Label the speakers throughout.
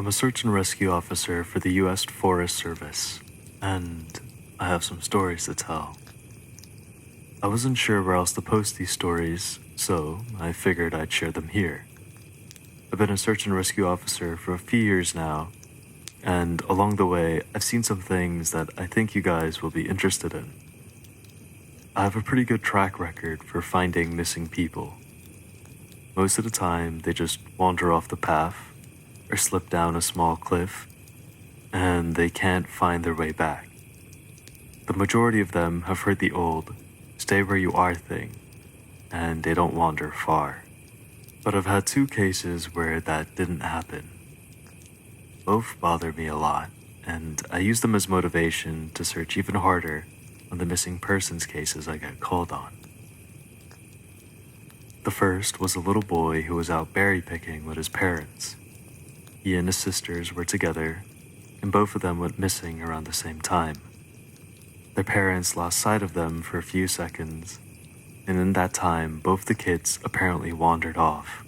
Speaker 1: a search and rescue officer for the U.S. Forest Service, and I have some stories to tell. I wasn't sure where else to post these stories, so I figured I'd share them here. I've been a search and rescue officer for a few years now, and along the way, I've seen some things that I think you guys will be interested in. I have a pretty good track record for finding missing people. Most of the time, they just wander off the path or slip down a small cliff, and they can't find their way back. The majority of them have heard the old "stay where you are" thing, and they don't wander far. But I've had 2 cases where that didn't happen. Both bother me a lot, and I use them as motivation to search even harder on the missing persons cases I get called on. The first was a little boy who was out berry picking with his parents. He and his sisters were together, and both of them went missing around the same time. Their parents lost sight of them for a few seconds, and in that time, both the kids apparently wandered off.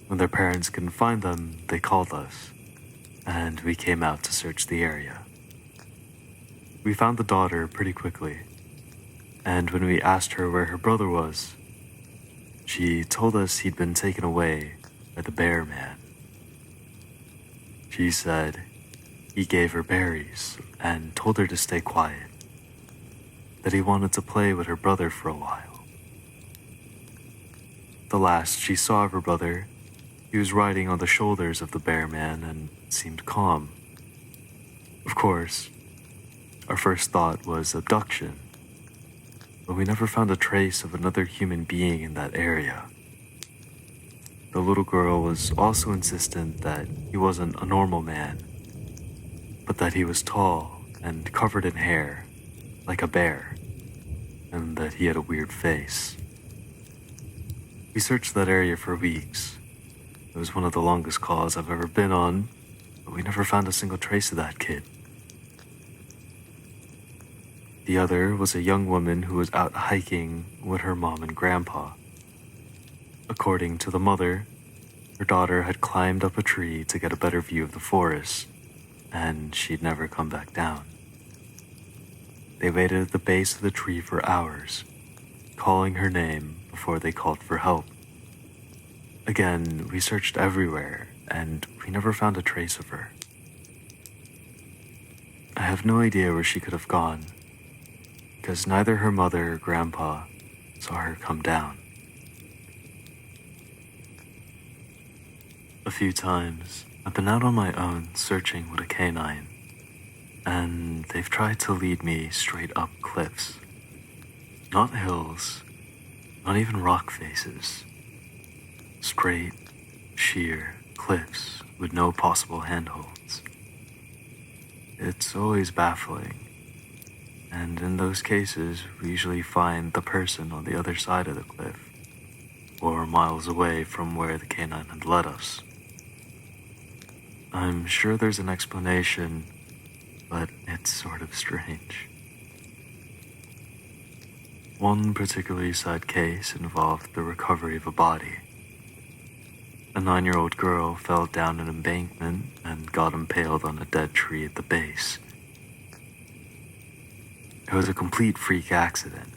Speaker 1: When their parents couldn't find them, they called us, and we came out to search the area. We found the daughter pretty quickly, and when we asked her where her brother was, she told us he'd been taken away by the bear man. She said he gave her berries and told her to stay quiet, that he wanted to play with her brother for a while. The last she saw of her brother, he was riding on the shoulders of the bear man and seemed calm. Of course, our first thought was abduction, but we never found a trace of another human being in that area. The little girl was also insistent that he wasn't a normal man, but that he was tall and covered in hair, like a bear, and that he had a weird face. We searched that area for weeks. It was one of the longest calls I've ever been on, but we never found a single trace of that kid. The other was a young woman who was out hiking with her mom and grandpa. According to the mother, her daughter had climbed up a tree to get a better view of the forest, and she'd never come back down. They waited at the base of the tree for hours, calling her name before they called for help. Again, we searched everywhere, and we never found a trace of her. I have no idea where she could have gone, because neither her mother or grandpa saw her come down. A few times, I've been out on my own searching with a canine, and they've tried to lead me straight up cliffs. Not hills, not even rock faces. Straight, sheer cliffs with no possible handholds. It's always baffling, and in those cases, we usually find the person on the other side of the cliff, or miles away from where the canine had led us. I'm sure there's an explanation, but it's sort of strange. One particularly sad case involved the recovery of a body. A 9-year-old girl fell down an embankment and got impaled on a dead tree at the base. It was a complete freak accident.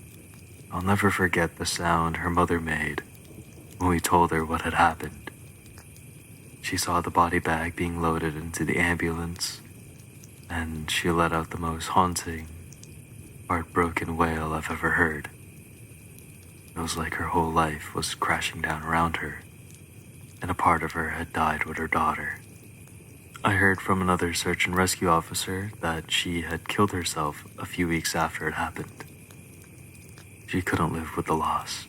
Speaker 1: I'll never forget the sound her mother made when we told her what had happened. She saw the body bag being loaded into the ambulance, and she let out the most haunting, heartbroken wail I've ever heard. It was like her whole life was crashing down around her, and a part of her had died with her daughter. I heard from another search and rescue officer that she had killed herself a few weeks after it happened. She couldn't live with the loss.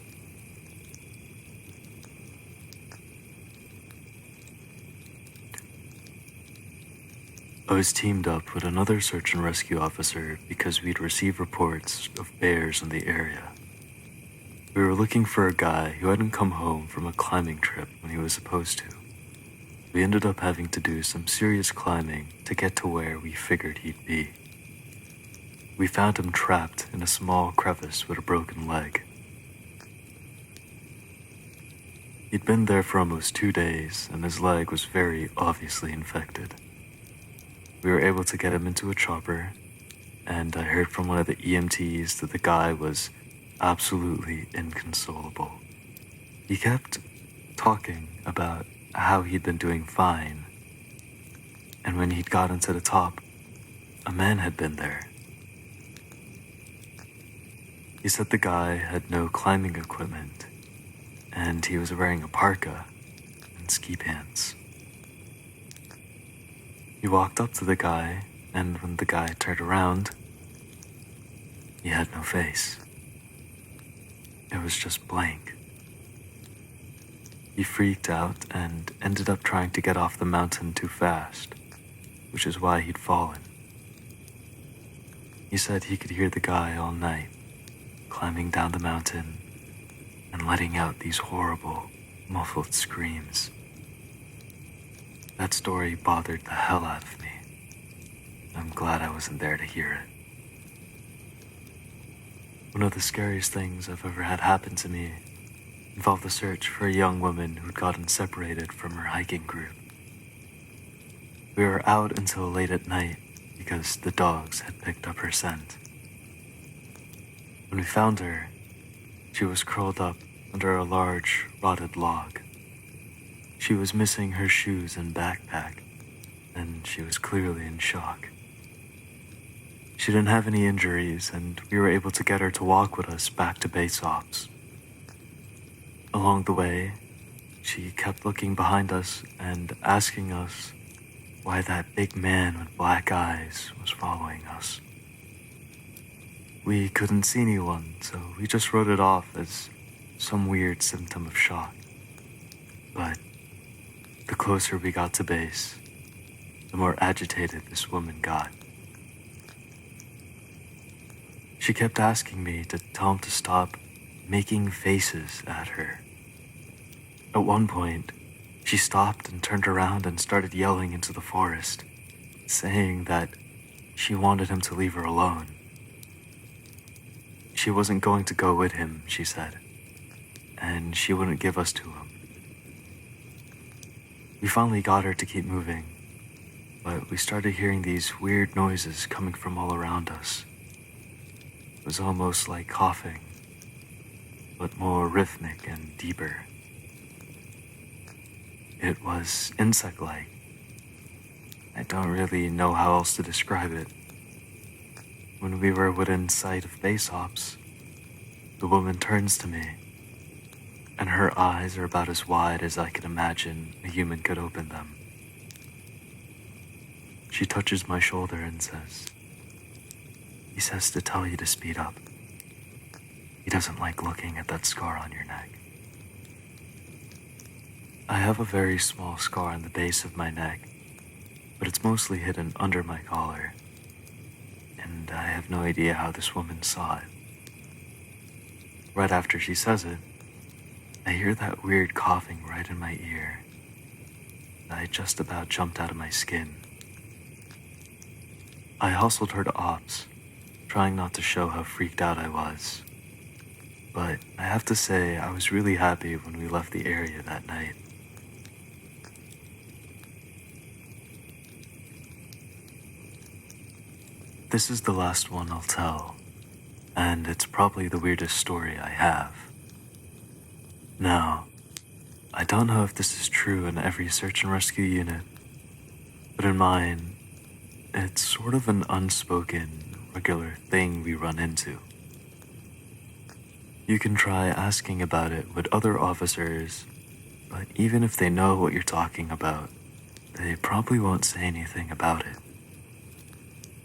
Speaker 1: I was teamed up with another search and rescue officer because we'd received reports of bears in the area. We were looking for a guy who hadn't come home from a climbing trip when he was supposed to. We ended up having to do some serious climbing to get to where we figured he'd be. We found him trapped in a small crevice with a broken leg. He'd been there for almost 2 days, and his leg was very obviously infected. We were able to get him into a chopper, and I heard from one of the EMTs that the guy was absolutely inconsolable. He kept talking about how he'd been doing fine, and when he'd gotten to the top, a man had been there. He said the guy had no climbing equipment, and he was wearing a parka and ski pants. He walked up to the guy, and when the guy turned around, he had no face. It was just blank. He freaked out and ended up trying to get off the mountain too fast, which is why he'd fallen. He said he could hear the guy all night, climbing down the mountain and letting out these horrible, muffled screams. That story bothered the hell out of me. I'm glad I wasn't there to hear it. One of the scariest things I've ever had happen to me involved the search for a young woman who'd gotten separated from her hiking group. We were out until late at night because the dogs had picked up her scent. When we found her, she was curled up under a large, rotted log. She was missing her shoes and backpack, and she was clearly in shock. She didn't have any injuries, and we were able to get her to walk with us back to base ops. Along the way, she kept looking behind us and asking us why that big man with black eyes was following us. We couldn't see anyone, so we just wrote it off as some weird symptom of shock. But the closer we got to base, the more agitated this woman got. She kept asking me to tell him to stop making faces at her. At one point, she stopped and turned around and started yelling into the forest, saying that she wanted him to leave her alone. She wasn't going to go with him, she said, and she wouldn't give us to him. We finally got her to keep moving, but we started hearing these weird noises coming from all around us. It was almost like coughing, but more rhythmic and deeper. It was insect-like. I don't really know how else to describe it. When we were within sight of base ops, the woman turns to me, and her eyes are about as wide as I could imagine a human could open them. She touches my shoulder and says, "He says to tell you to speed up. He doesn't like looking at that scar on your neck." I have a very small scar on the base of my neck, but it's mostly hidden under my collar, and I have no idea how this woman saw it. Right after she says it, I hear that weird coughing right in my ear. I just about jumped out of my skin. I hustled her to ops, trying not to show how freaked out I was. But I have to say, I was really happy when we left the area that night. This is the last one I'll tell, and it's probably the weirdest story I have. Now, I don't know if this is true in every search and rescue unit, but in mine, it's sort of an unspoken, regular thing we run into. You can try asking about it with other officers, but even if they know what you're talking about, they probably won't say anything about it.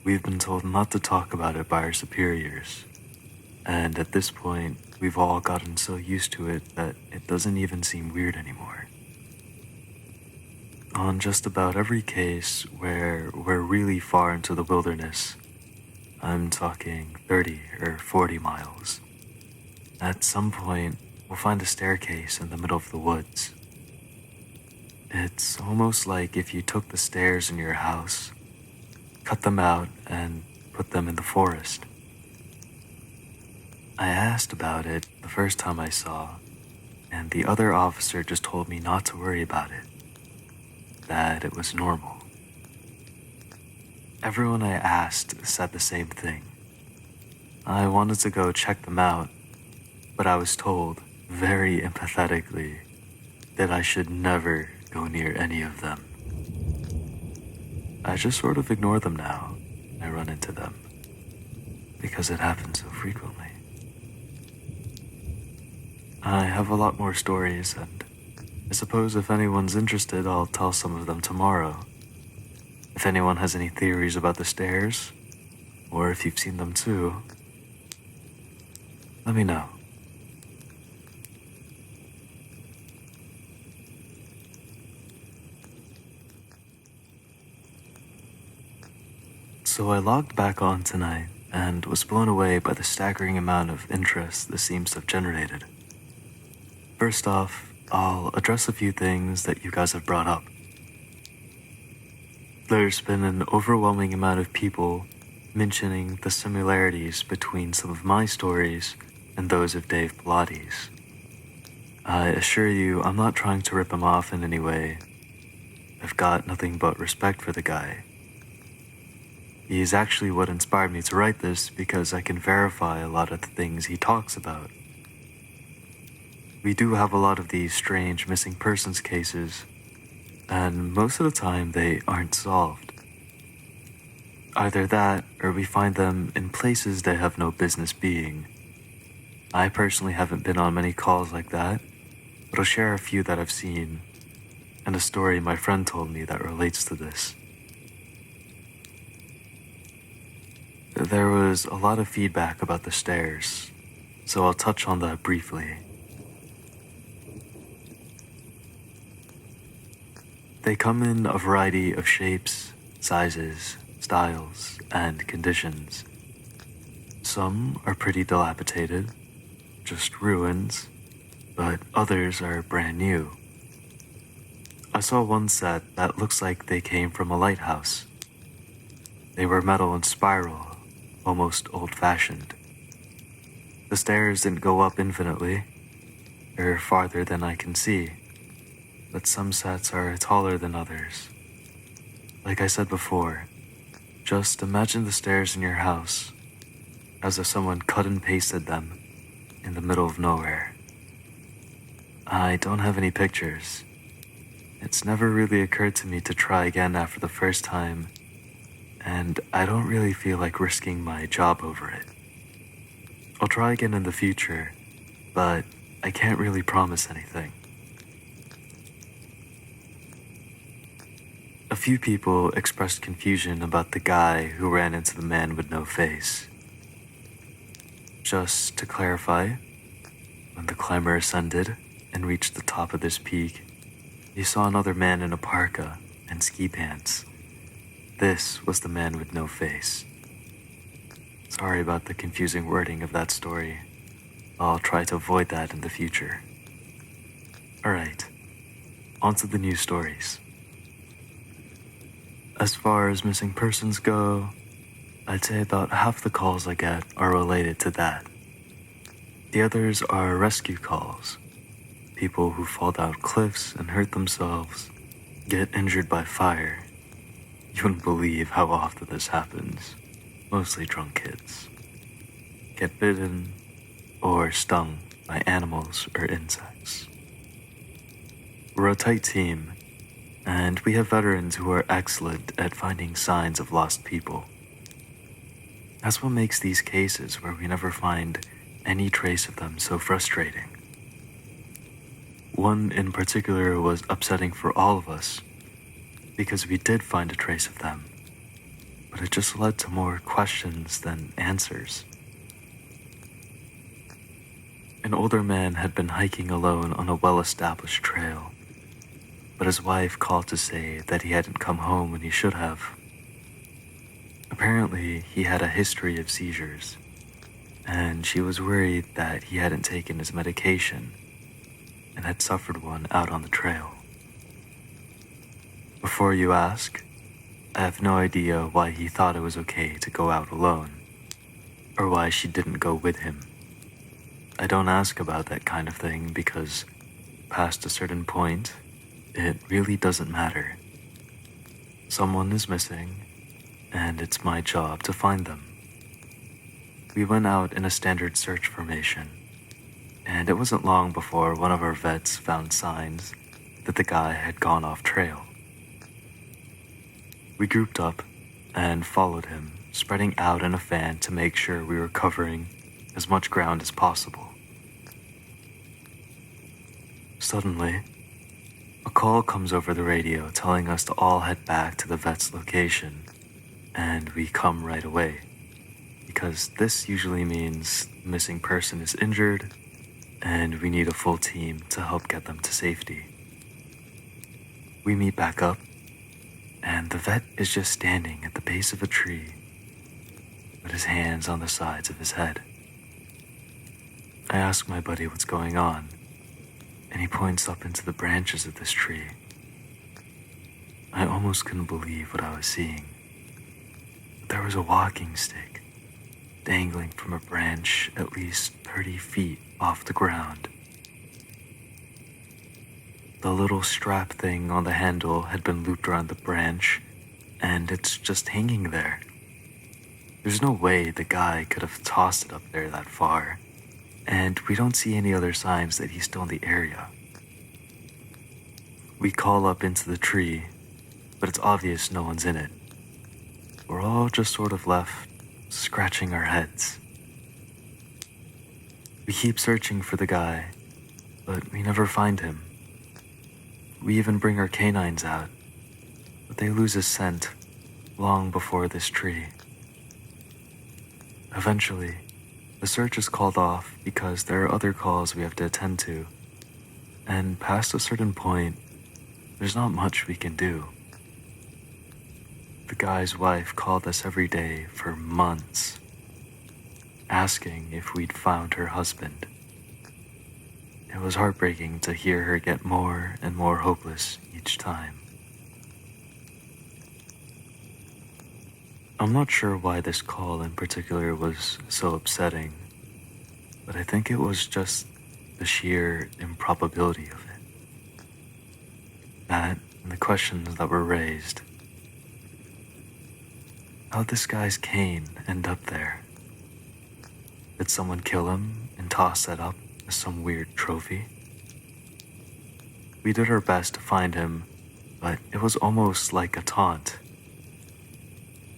Speaker 1: We've been told not to talk about it by our superiors, and at this point, we've all gotten so used to it that it doesn't even seem weird anymore. On just about every case where we're really far into the wilderness, I'm talking 30 or 40 miles, at some point, we'll find a staircase in the middle of the woods. It's almost like if you took the stairs in your house, cut them out, and put them in the forest. I asked about it the first time I saw, and the other officer just told me not to worry about it, that it was normal. Everyone I asked said the same thing. I wanted to go check them out, but I was told, very empathetically, that I should never go near any of them. I just sort of ignore them now when I run into them, because it happens so frequently. I have a lot more stories, and I suppose if anyone's interested, I'll tell some of them tomorrow. If anyone has any theories about the stairs, or if you've seen them too, let me know. So I logged back on tonight and was blown away by the staggering amount of interest this seems to have generated. First off, I'll address a few things that you guys have brought up. There's been an overwhelming amount of people mentioning the similarities between some of my stories and those of Dave Pilates. I assure you, I'm not trying to rip him off in any way. I've got nothing but respect for the guy. He's actually what inspired me to write this because I can verify a lot of the things he talks about. We do have a lot of these strange missing persons cases, and most of the time they aren't solved. Either that, or we find them in places they have no business being. I personally haven't been on many calls like that, but I'll share a few that I've seen, and a story my friend told me that relates to this. There was a lot of feedback about the stairs, so I'll touch on that briefly. They come in a variety of shapes, sizes, styles, and conditions. Some are pretty dilapidated, just ruins, but others are brand new. I saw one set that looks like they came from a lighthouse. They were metal and spiral, almost old-fashioned. The stairs didn't go up infinitely, or farther than I can see, but some sets are taller than others. Like I said before, just imagine the stairs in your house as if someone cut and pasted them in the middle of nowhere. I don't have any pictures. It's never really occurred to me to try again after the first time, and I don't really feel like risking my job over it. I'll try again in the future, but I can't really promise anything. A few people expressed confusion about the guy who ran into the man with no face. Just to clarify, when the climber ascended and reached the top of this peak, he saw another man in a parka and ski pants. This was the man with no face. Sorry about the confusing wording of that story. I'll try to avoid that in the future. Alright, on to the new stories. As far as missing persons go, I'd say about half the calls I get are related to that. The others are rescue calls. People who fall down cliffs and hurt themselves, get injured by fire. You wouldn't believe how often this happens. Mostly drunk kids. Get bitten or stung by animals or insects. We're a tight team, and we have veterans who are excellent at finding signs of lost people. That's what makes these cases where we never find any trace of them so frustrating. One in particular was upsetting for all of us, because we did find a trace of them, but it just led to more questions than answers. An older man had been hiking alone on a well-established trail, but his wife called to say that he hadn't come home when he should have. Apparently, he had a history of seizures, and she was worried that he hadn't taken his medication and had suffered one out on the trail. Before you ask, I have no idea why he thought it was okay to go out alone, or why she didn't go with him. I don't ask about that kind of thing because past a certain point, it really doesn't matter. Someone is missing, and it's my job to find them. We went out in a standard search formation, and it wasn't long before one of our vets found signs that the guy had gone off trail. We grouped up and followed him, spreading out in a fan to make sure we were covering as much ground as possible. Suddenly, a call comes over the radio telling us to all head back to the vet's location, and we come right away, because this usually means the missing person is injured and we need a full team to help get them to safety. We meet back up, and the vet is just standing at the base of a tree with his hands on the sides of his head. I ask my buddy what's going on, and he points up into the branches of this tree. I almost couldn't believe what I was seeing. There was a walking stick dangling from a branch at least 30 feet off the ground. The little strap thing on the handle had been looped around the branch, and it's just hanging there. There's no way the guy could have tossed it up there that far, and we don't see any other signs that he's still in the area. We call up into the tree, but it's obvious no one's in it. We're all just sort of left scratching our heads. We keep searching for the guy, but we never find him. We even bring our canines out, but they lose his scent long before this tree. Eventually, the search is called off because there are other calls we have to attend to, and past a certain point, there's not much we can do. The guy's wife called us every day for months, asking if we'd found her husband. It was heartbreaking to hear her get more and more hopeless each time. I'm not sure why this call in particular was so upsetting, but I think it was just the sheer improbability of it. That and the questions that were raised. How'd this guy's cane end up there? Did someone kill him and toss that up as some weird trophy? We did our best to find him, but it was almost like a taunt.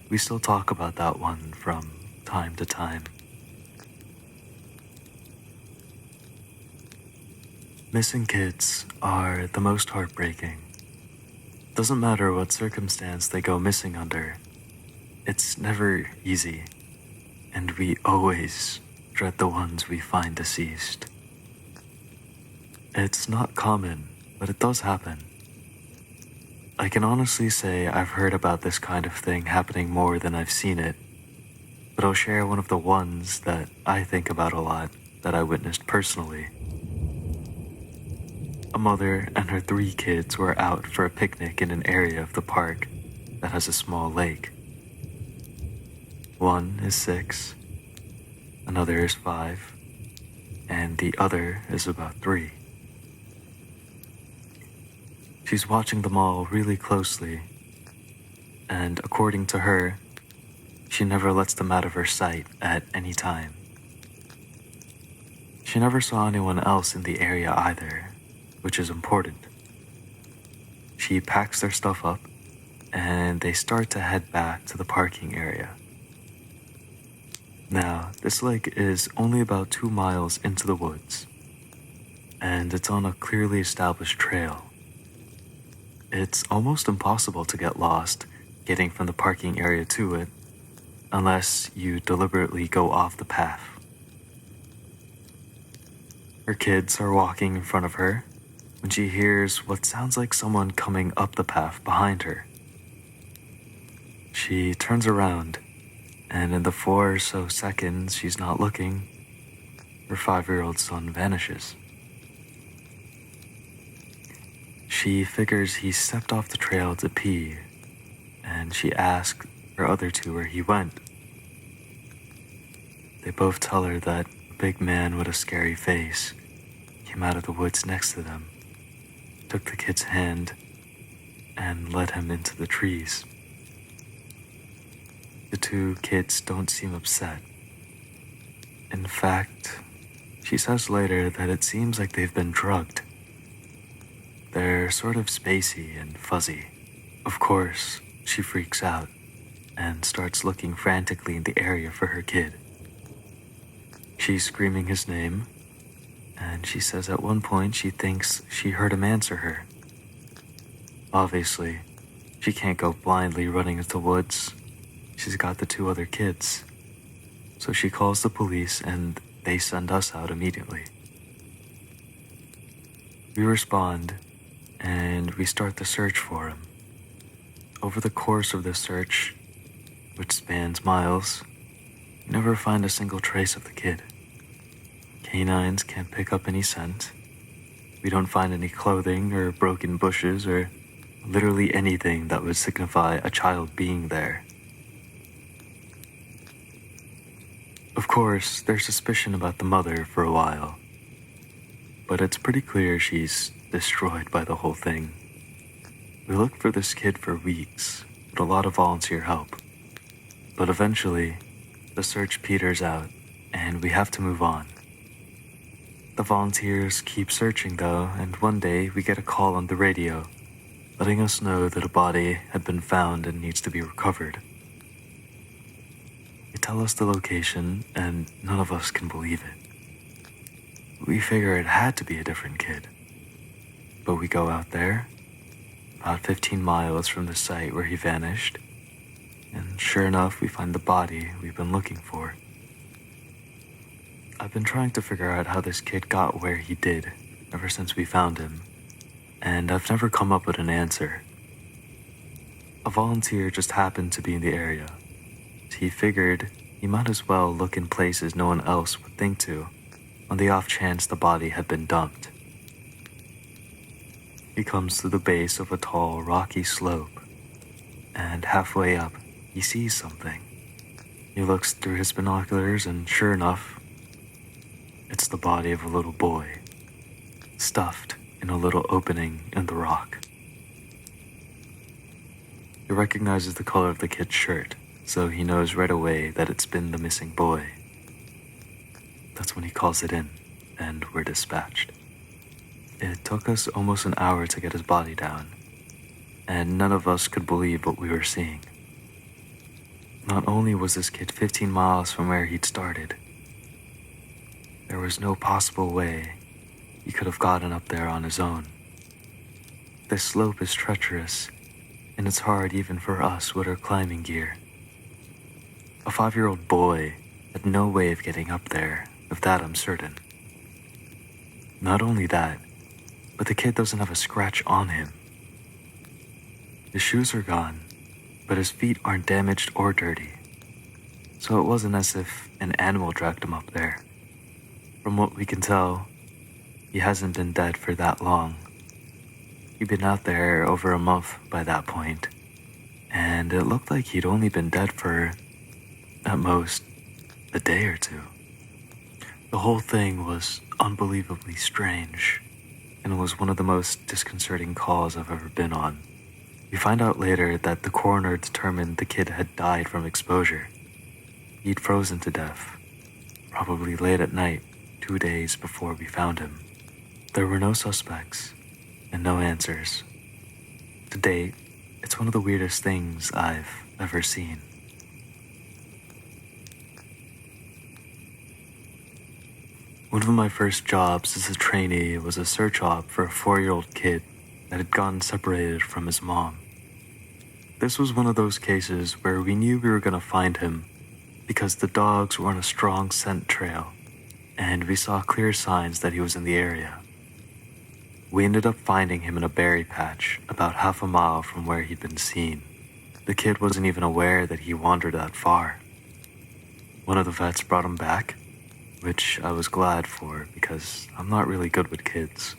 Speaker 1: We still talk about that one from time to time. Missing kids are the most heartbreaking. Doesn't matter what circumstance they go missing under, it's never easy, and we always dread the ones we find deceased. It's not common, but it does happen. I can honestly say I've heard about this kind of thing happening more than I've seen it, but I'll share one of the ones that I think about a lot that I witnessed personally. A mother and her 3 kids were out for a picnic in an area of the park that has a small lake. One is 6, another is 5, and the other is about 3. She's watching them all really closely, and according to her, she never lets them out of her sight at any time. She never saw anyone else in the area either, which is important. She packs their stuff up, and they start to head back to the parking area. Now, this lake is only about 2 miles into the woods, and it's on a clearly established trail. It's almost impossible to get lost getting from the parking area to it unless you deliberately go off the path. Her kids are walking in front of her when she hears what sounds like someone coming up the path behind her. She turns around, and in the 4 or so seconds she's not looking, her 5-year-old son vanishes. She figures he stepped off the trail to pee, and she asks her other 2 where he went. They both tell her that a big man with a scary face came out of the woods next to them took the kid's hand and led him into the trees. The two kids don't seem upset. In fact, she says later that it seems like they've been drugged. They're sort of spacey and fuzzy. Of course, she freaks out and starts looking frantically in the area for her kid. She's screaming his name, and she says at one point she thinks she heard him answer her. Obviously, she can't go blindly running into the woods. She's got the two other kids. So she calls the police and they send us out immediately. We respond and we start the search for him. Over the course of this search, which spans miles, we never find a single trace of the kid. Canines can't pick up any scent. We don't find any clothing or broken bushes or literally anything that would signify a child being there. Of course, there's suspicion about the mother for a while, but it's pretty clear she's destroyed by the whole thing. We looked for this kid for weeks, with a lot of volunteer help, but eventually, the search peters out, and we have to move on. The volunteers keep searching though, and one day we get a call on the radio, letting us know that a body had been found and needs to be recovered. They tell us the location, and none of us can believe it. We figure it had to be a different kid. But we go out there, about 15 miles from the site where he vanished, and sure enough, we find the body we've been looking for. I've been trying to figure out how this kid got where he did ever since we found him, and I've never come up with an answer. A volunteer just happened to be in the area. He figured he might as well look in places no one else would think to, on the off chance the body had been dumped. He comes to the base of a tall, rocky slope, and halfway up, he sees something. He looks through his binoculars, and sure enough, it's the body of a little boy, stuffed in a little opening in the rock. He recognizes the color of the kid's shirt, so he knows right away that it's been the missing boy. That's when he calls it in, and we're dispatched. It took us almost an hour to get his body down, and none of us could believe what we were seeing. Not only was this kid 15 miles from where he'd started, there was no possible way he could have gotten up there on his own. This slope is treacherous, and it's hard even for us with our climbing gear. A 5-year-old boy had no way of getting up there, of that I'm certain. Not only that, but the kid doesn't have a scratch on him. His shoes are gone, but his feet aren't damaged or dirty, so it wasn't as if an animal dragged him up there. From what we can tell, he hasn't been dead for that long. He'd been out there over a month by that point, and it looked like he'd only been dead for, at most, a day or two. The whole thing was unbelievably strange, and it was one of the most disconcerting calls I've ever been on. We find out later that the coroner determined the kid had died from exposure. He'd frozen to death, probably late at night, 2 days before we found him. There were no suspects, and no answers. To date, it's one of the weirdest things I've ever seen. One of my first jobs as a trainee was a search op for a 4-year-old kid that had gotten separated from his mom. This was one of those cases where we knew we were going to find him because the dogs were on a strong scent trail, and we saw clear signs that he was in the area. We ended up finding him in a berry patch about half a mile from where he'd been seen. The kid wasn't even aware that he wandered that far. One of the vets brought him back, which I was glad for because I'm not really good with kids,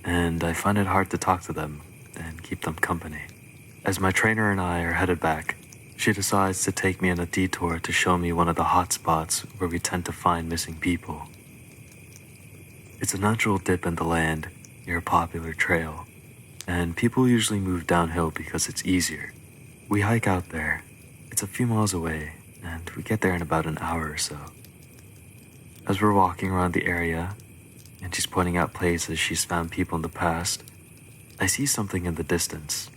Speaker 1: and I find it hard to talk to them and keep them company. As my trainer and I are headed back, she decides to take me on a detour to show me one of the hot spots where we tend to find missing people. It's a natural dip in the land, near a popular trail, and people usually move downhill because it's easier. We hike out there. It's a few miles away, and we get there in about an hour or so. As we're walking around the area, and she's pointing out places she's found people in the past, I see something in the distance.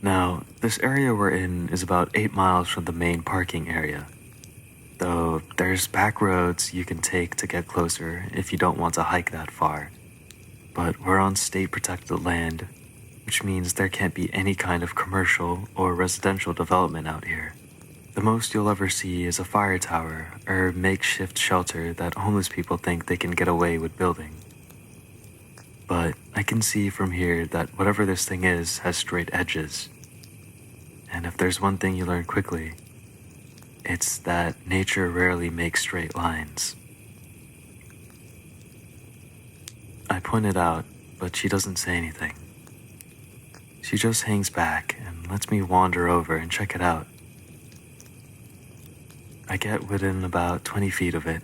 Speaker 1: Now, this area we're in is about 8 miles from the main parking area, though there's back roads you can take to get closer if you don't want to hike that far. But we're on state-protected land, which means there can't be any kind of commercial or residential development out here. The most you'll ever see is a fire tower or makeshift shelter that homeless people think they can get away with building. But I can see from here that whatever this thing is has straight edges. And if there's one thing you learn quickly, it's that nature rarely makes straight lines. I point it out, but she doesn't say anything. She just hangs back and lets me wander over and check it out. I get within about 20 feet of it,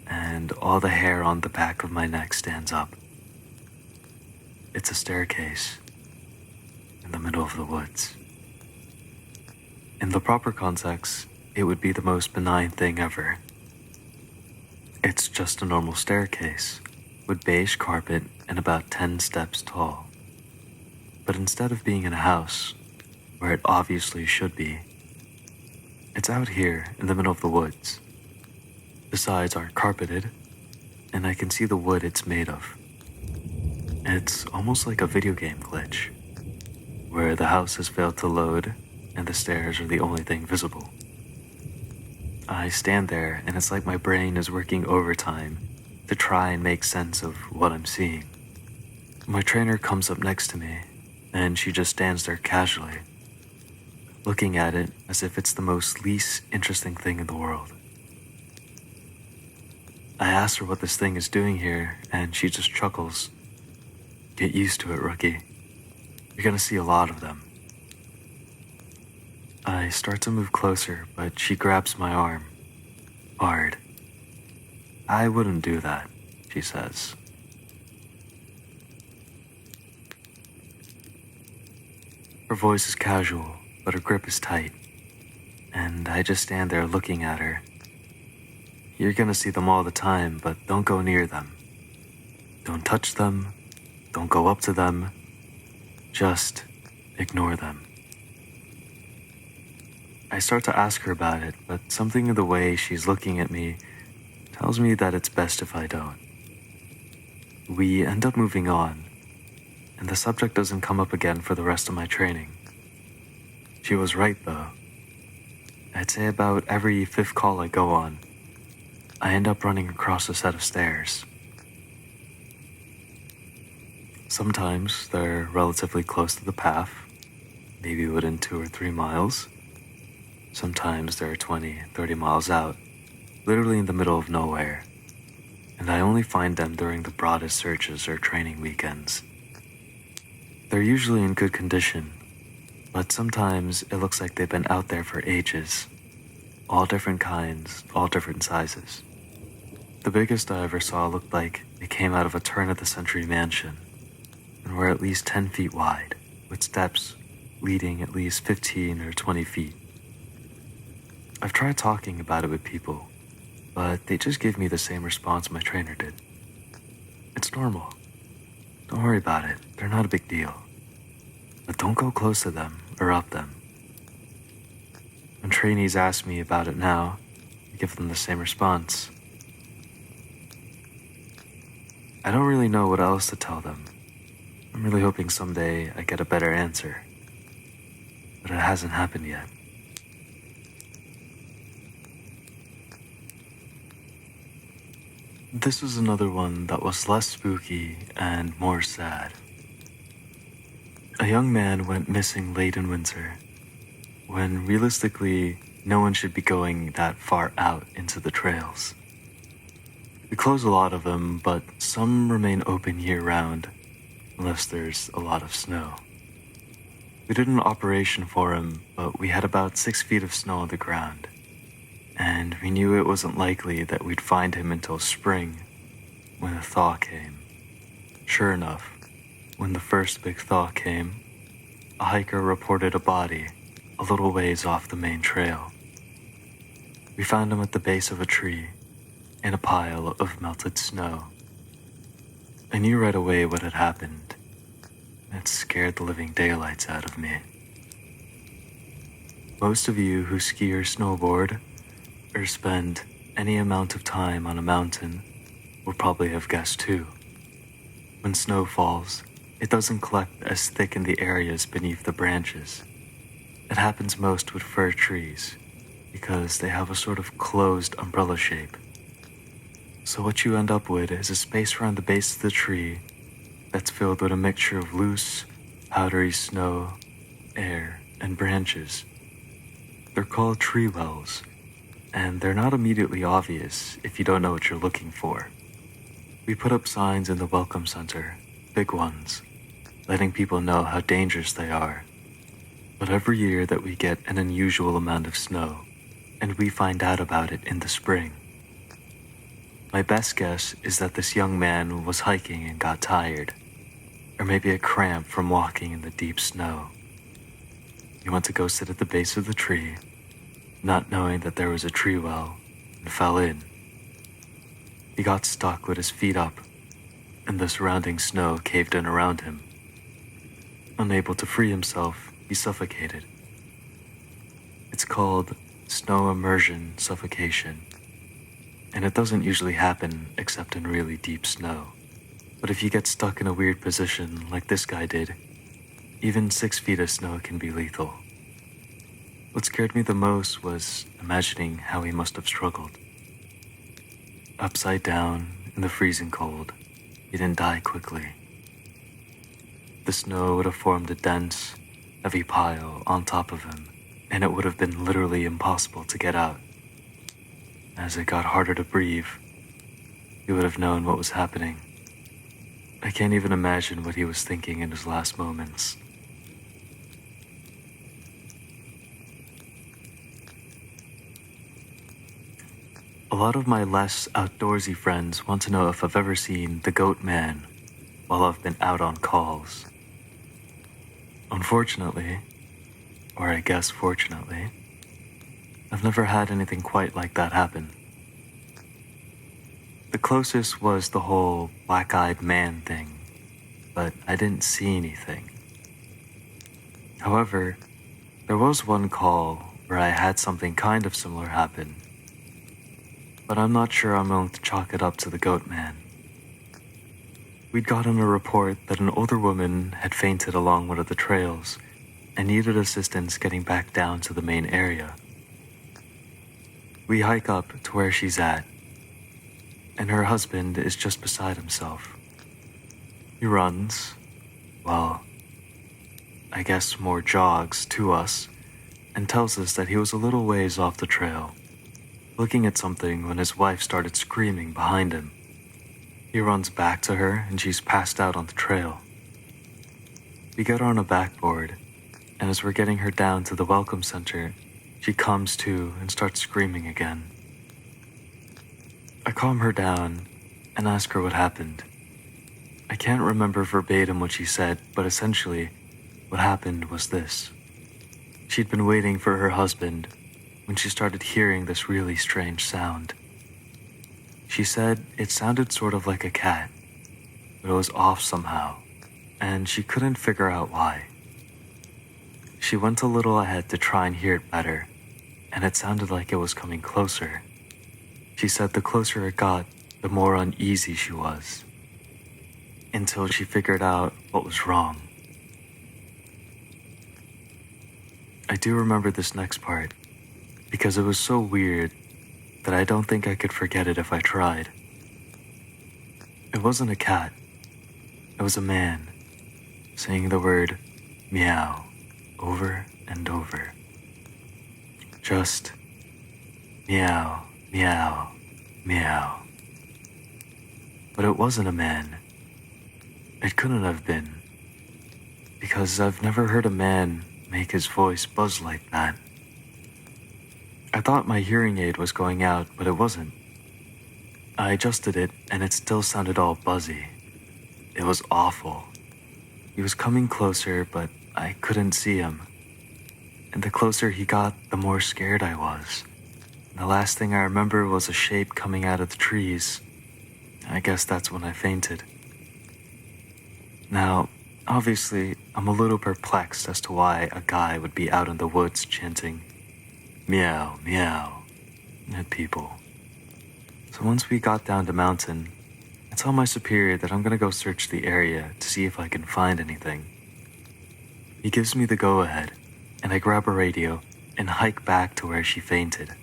Speaker 1: and all the hair on the back of my neck stands up. It's a staircase in the middle of the woods. In the proper context, it would be the most benign thing ever. It's just a normal staircase with beige carpet and about 10 steps tall. But instead of being in a house, where it obviously should be, it's out here in the middle of the woods. The sides aren't carpeted, and I can see the wood it's made of. It's almost like a video game glitch, where the house has failed to load and the stairs are the only thing visible. I stand there and it's like my brain is working overtime to try and make sense of what I'm seeing. My trainer comes up next to me and she just stands there casually, looking at it as if it's the most least interesting thing in the world. I ask her what this thing is doing here and she just chuckles. Get used to it, rookie. You're gonna see a lot of them. I start to move closer, but she grabs my arm. Hard. I wouldn't do that, she says. Her voice is casual, but her grip is tight, and I just stand there looking at her. You're gonna see them all the time, but don't go near them. Don't touch them. Don't go up to them. Just ignore them. I start to ask her about it, but something in the way she's looking at me tells me that it's best if I don't. We end up moving on, and the subject doesn't come up again for the rest of my training. She was right, though. I'd say about every 5th call I go on, I end up running across a set of stairs. Sometimes they're relatively close to the path, maybe within 2 or 3 miles. Sometimes they're 20, 30 miles out, literally in the middle of nowhere, and I only find them during the broadest searches or training weekends. They're usually in good condition, but sometimes it looks like they've been out there for ages. All different kinds, all different sizes. The biggest I ever saw looked like it came out of a turn-of-the-century mansion, and were at least 10 feet wide, with steps leading at least 15 or 20 feet. I've tried talking about it with people, but they just give me the same response my trainer did. It's normal. Don't worry about it, they're not a big deal. But don't go close to them or up them. When trainees ask me about it now, I give them the same response. I don't really know what else to tell them. I'm really hoping someday I get a better answer. But it hasn't happened yet. This was another one that was less spooky and more sad. A young man went missing late in winter, when realistically no one should be going that far out into the trails. We close a lot of them, but some remain open year-round, unless there's a lot of snow. We did an operation for him, but we had about 6 feet of snow on the ground, and we knew it wasn't likely that we'd find him until spring, when a thaw came. Sure enough, when the first big thaw came, a hiker reported a body a little ways off the main trail. We found him at the base of a tree in a pile of melted snow. I knew right away what had happened. It scared the living daylights out of me. Most of you who ski or snowboard or spend any amount of time on a mountain will probably have guessed too. When snow falls, it doesn't collect as thick in the areas beneath the branches. It happens most with fir trees because they have a sort of closed umbrella shape. So what you end up with is a space around the base of the tree that's filled with a mixture of loose, powdery snow, air, and branches. They're called tree wells, and they're not immediately obvious if you don't know what you're looking for. We put up signs in the welcome center, big ones, letting people know how dangerous they are. But every year that we get an unusual amount of snow, and we find out about it in the spring. My best guess is that this young man was hiking and got tired, or maybe a cramp from walking in the deep snow. He went to go sit at the base of the tree, not knowing that there was a tree well, and fell in. He got stuck with his feet up, and the surrounding snow caved in around him. Unable to free himself, he suffocated. It's called snow immersion suffocation, and it doesn't usually happen except in really deep snow. But if you get stuck in a weird position like this guy did, even 6 feet of snow can be lethal. What scared me the most was imagining how he must have struggled. Upside down in the freezing cold, he didn't die quickly. The snow would have formed a dense, heavy pile on top of him, and it would have been literally impossible to get out. As it got harder to breathe, he would have known what was happening. I can't even imagine what he was thinking in his last moments. A lot of my less outdoorsy friends want to know if I've ever seen the Goat Man while I've been out on calls. Unfortunately, or I guess fortunately, I've never had anything quite like that happen. The closest was the whole black-eyed man thing, but I didn't see anything. However, there was one call where I had something kind of similar happen, but I'm not sure I'm willing to chalk it up to the Goat Man. We'd gotten a report that an older woman had fainted along one of the trails and needed assistance getting back down to the main area. We hike up to where she's at, and her husband is just beside himself. He runs, well, I guess more jogs to us, and tells us that he was a little ways off the trail, looking at something when his wife started screaming behind him. He runs back to her and she's passed out on the trail. We get her on a backboard, and as we're getting her down to the welcome center, she comes to and starts screaming again. I calm her down and ask her what happened. I can't remember verbatim what she said, but essentially, what happened was this. She'd been waiting for her husband when she started hearing this really strange sound. She said it sounded sort of like a cat, but it was off somehow, and she couldn't figure out why. She went a little ahead to try and hear it better, and it sounded like it was coming closer. She said the closer it got, the more uneasy she was, until she figured out what was wrong. I do remember this next part, because it was so weird that I don't think I could forget it if I tried. It wasn't a cat. It was a man saying the word meow over and over. Just meow, meow, meow. But it wasn't a man. It couldn't have been, because I've never heard a man make his voice buzz like that. I thought my hearing aid was going out, but it wasn't. I adjusted it, and it still sounded all buzzy. It was awful. He was coming closer, but I couldn't see him. And the closer he got, the more scared I was. And the last thing I remember was a shape coming out of the trees. I guess that's when I fainted. Now, obviously, I'm a little perplexed as to why a guy would be out in the woods chanting, meow, meow, at people. So once we got down the mountain, I tell my superior that I'm gonna go search the area to see if I can find anything. He gives me the go-ahead, and I grab a radio and hike back to where she fainted.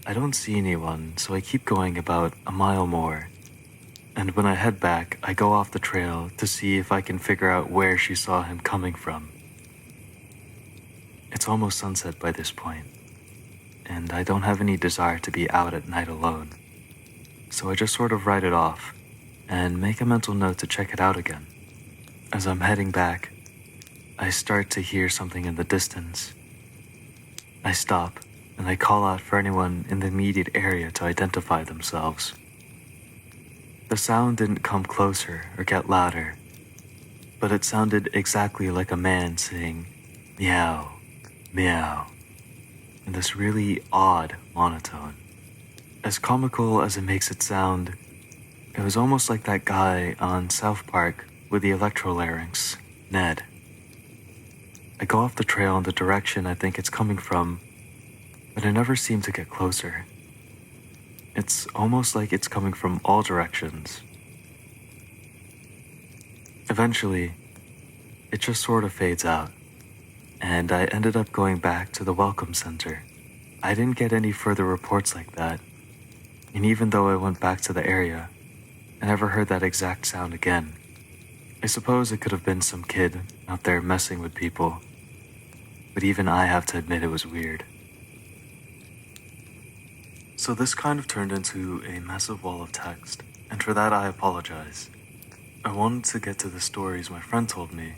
Speaker 1: I don't see anyone, so I keep going about a mile more. And when I head back, I go off the trail to see if I can figure out where she saw him coming from. It's almost sunset by this point, and I don't have any desire to be out at night alone. So I just sort of write it off and make a mental note to check it out again. As I'm heading back, I start to hear something in the distance. I stop and I call out for anyone in the immediate area to identify themselves. The sound didn't come closer or get louder, but it sounded exactly like a man saying, meow, meow, in this really odd monotone. As comical as it makes it sound, it was almost like that guy on South Park with the electrolarynx, Ned. I go off the trail in the direction I think it's coming from, but I never seem to get closer. It's almost like it's coming from all directions. Eventually, it just sort of fades out, and I ended up going back to the welcome center. I didn't get any further reports like that, and even though I went back to the area, I never heard that exact sound again. I suppose it could have been some kid out there messing with people, but even I have to admit it was weird. So this kind of turned into a massive wall of text, and for that I apologize. I wanted to get to the stories my friend told me,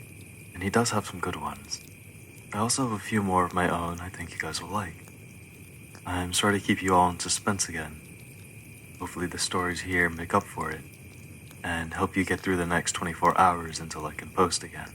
Speaker 1: and he does have some good ones. I also have a few more of my own I think you guys will like. I'm sorry to keep you all in suspense again. Hopefully the stories here make up for it, and help you get through the next 24 hours until I can post again.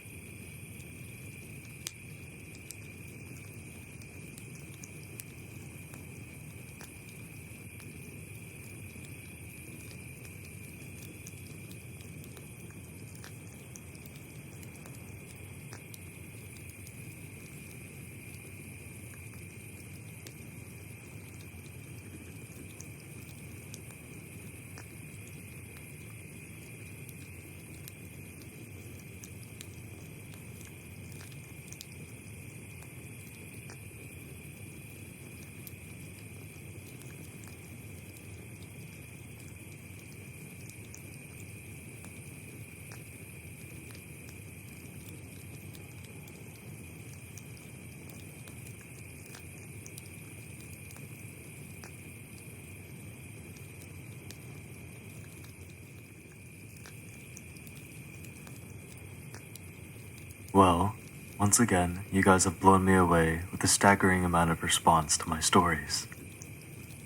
Speaker 1: Well, once again, you guys have blown me away with a staggering amount of response to my stories.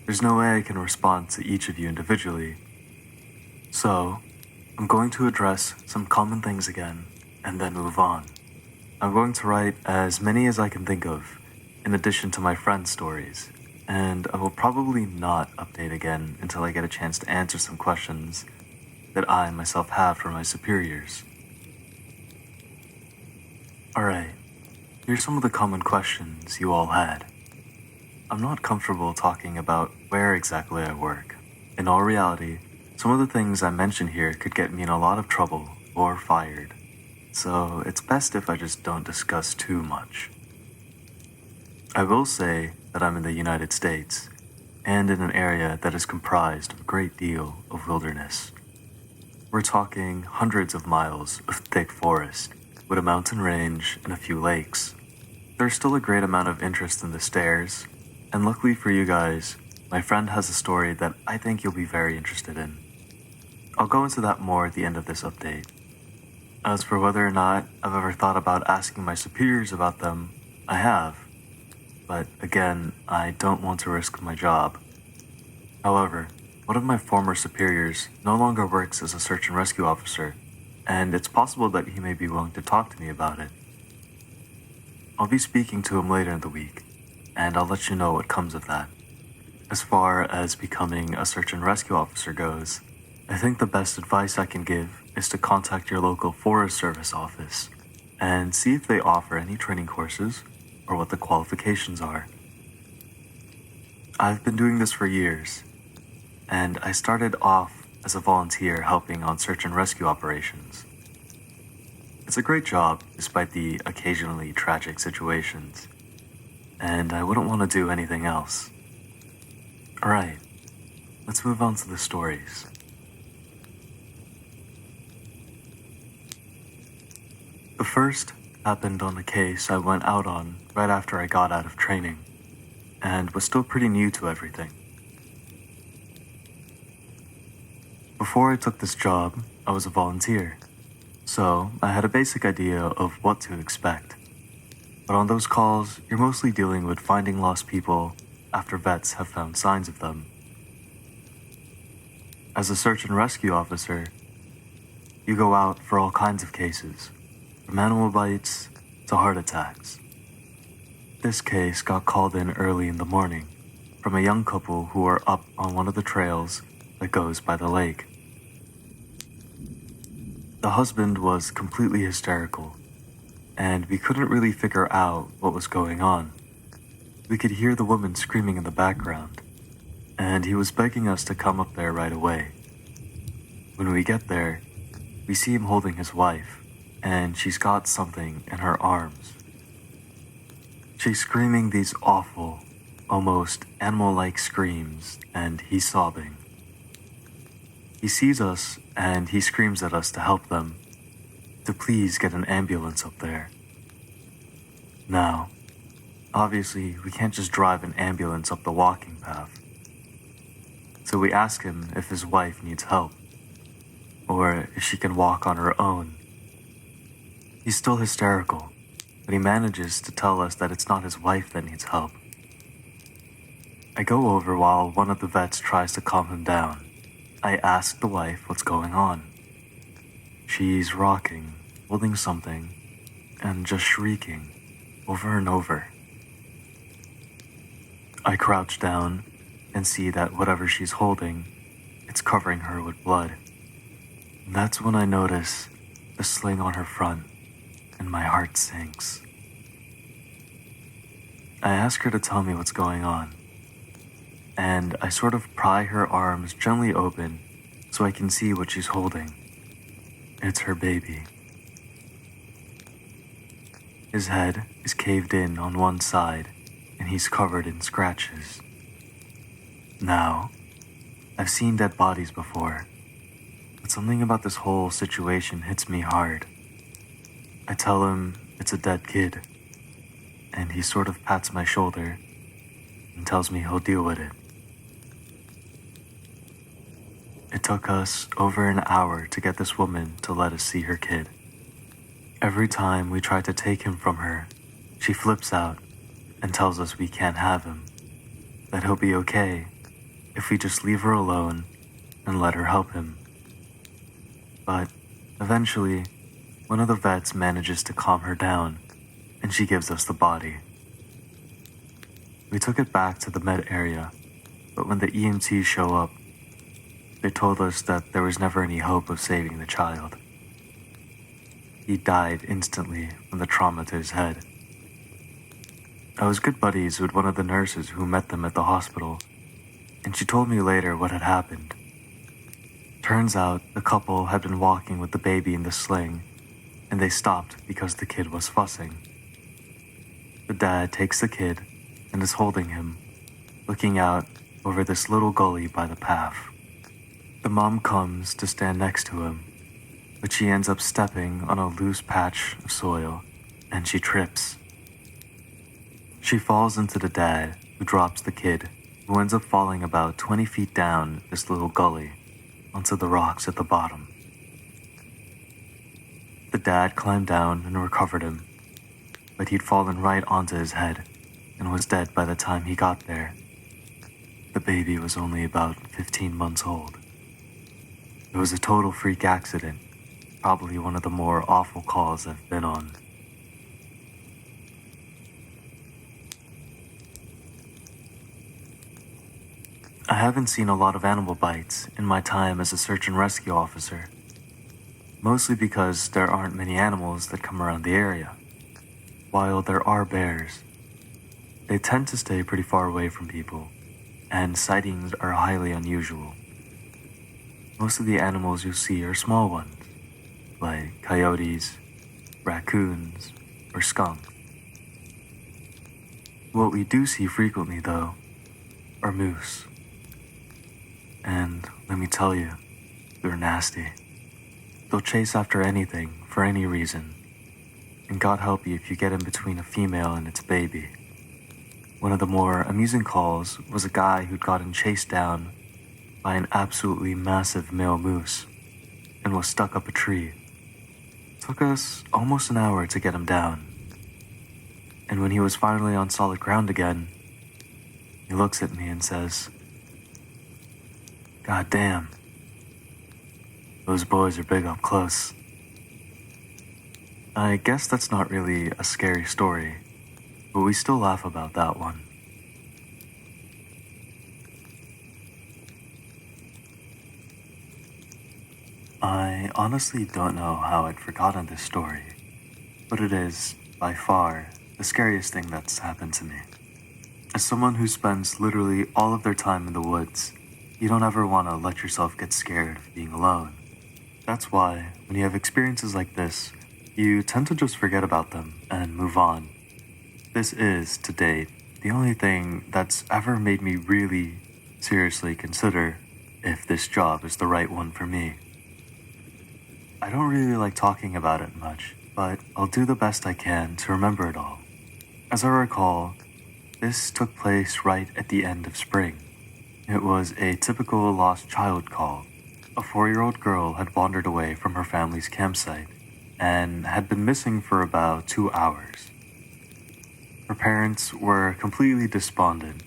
Speaker 1: There's no way I can respond to each of you individually, so I'm going to address some common things again and then move on. I'm going to write as many as I can think of, in addition to my friend's stories, and I will probably not update again until I get a chance to answer some questions that I myself have for my superiors. Alright, here's some of the common questions you all had. I'm not comfortable talking about where exactly I work. In all reality, some of the things I mention here could get me in a lot of trouble or fired, so it's best if I just don't discuss too much. I will say that I'm in the United States, and in an area that is comprised of a great deal of wilderness. We're talking hundreds of miles of thick forest, with a mountain range and a few lakes. There's still a great amount of interest in the stairs, and luckily for you guys, my friend has a story that I think you'll be very interested in. I'll go into that more at the end of this update. As for whether or not I've ever thought about asking my superiors about them, I have. But again, I don't want to risk my job. However, one of my former superiors no longer works as a search and rescue officer, and it's possible that he may be willing to talk to me about it. I'll be speaking to him later in the week, and I'll let you know what comes of that. As far as becoming a search and rescue officer goes, I think the best advice I can give is to contact your local Forest Service office and see if they offer any training courses or what the qualifications are. I've been doing this for years, and I started off as a volunteer helping on search and rescue operations. It's a great job despite the occasionally tragic situations, and I wouldn't want to do anything else. Alright, let's move on to the stories. The first happened on a case I went out on right after I got out of training, and was still pretty new to everything. Before I took this job, I was a volunteer, so I had a basic idea of what to expect. But on those calls, you're mostly dealing with finding lost people after vets have found signs of them. As a search and rescue officer, you go out for all kinds of cases, from animal bites to heart attacks. This case got called in early in the morning from a young couple who were up on one of the trails that goes by the lake. The husband was completely hysterical, and we couldn't really figure out what was going on. We could hear the woman screaming in the background, and he was begging us to come up there right away. When we get there, we see him holding his wife, and she's got something in her arms. She's screaming these awful, almost animal-like screams, and he's sobbing. He sees us, and he screams at us to help them, to please get an ambulance up there. Now, obviously, we can't just drive an ambulance up the walking path. So we ask him if his wife needs help, or if she can walk on her own. He's still hysterical, but he manages to tell us that it's not his wife that needs help. I go over while one of the vets tries to calm him down. I ask the wife what's going on. She's rocking, holding something, and just shrieking over and over. I crouch down and see that whatever she's holding, it's covering her with blood. And that's when I notice the sling on her front, and my heart sinks. I ask her to tell me what's going on, and I sort of pry her arms gently open so I can see what she's holding. It's her baby. His head is caved in on one side, and he's covered in scratches. Now, I've seen dead bodies before, but something about this whole situation hits me hard. I tell him it's a dead kid, and he sort of pats my shoulder and tells me he'll deal with it. It took us over an hour to get this woman to let us see her kid. Every time we try to take him from her, she flips out and tells us we can't have him, that he'll be okay if we just leave her alone and let her help him. But eventually, one of the vets manages to calm her down, and she gives us the body. We took it back to the med area, but when the EMTs show up, they told us that there was never any hope of saving the child. He died instantly from the trauma to his head. I was good buddies with one of the nurses who met them at the hospital, and she told me later what had happened. Turns out the couple had been walking with the baby in the sling, and they stopped because the kid was fussing. The dad takes the kid and is holding him, looking out over this little gully by the path. The mom comes to stand next to him, but she ends up stepping on a loose patch of soil, and she trips. She falls into the dad, who drops the kid, who ends up falling about 20 feet down this little gully onto the rocks at the bottom. The dad climbed down and recovered him, but he'd fallen right onto his head and was dead by the time he got there. The baby was only about 15 months old. It was a total freak accident, probably one of the more awful calls I've been on. I haven't seen a lot of animal bites in my time as a search and rescue officer, mostly because there aren't many animals that come around the area. While there are bears, they tend to stay pretty far away from people, and sightings are highly unusual. Most of the animals you'll see are small ones, like coyotes, raccoons, or skunks. What we do see frequently, though, are moose. And let me tell you, they're nasty. They'll chase after anything for any reason, and God help you if you get in between a female and its baby. One of the more amusing calls was a guy who'd gotten chased down by an absolutely massive male moose and was stuck up a tree. Took us almost an hour to get him down. And when he was finally on solid ground again, he looks at me and says, "God damn, those boys are big up close." I guess that's not really a scary story, but we still laugh about that one. I honestly don't know how I'd forgotten this story, but it is, by far, the scariest thing that's happened to me. As someone who spends literally all of their time in the woods, you don't ever want to let yourself get scared of being alone. That's why, when you have experiences like this, you tend to just forget about them and move on. This is, to date, the only thing that's ever made me really seriously consider if this job is the right one for me. I don't really like talking about it much, but I'll do the best I can to remember it all. As I recall, this took place right at the end of spring. It was a typical lost child call. A 4-year-old girl had wandered away from her family's campsite and had been missing for about 2 hours. Her parents were completely despondent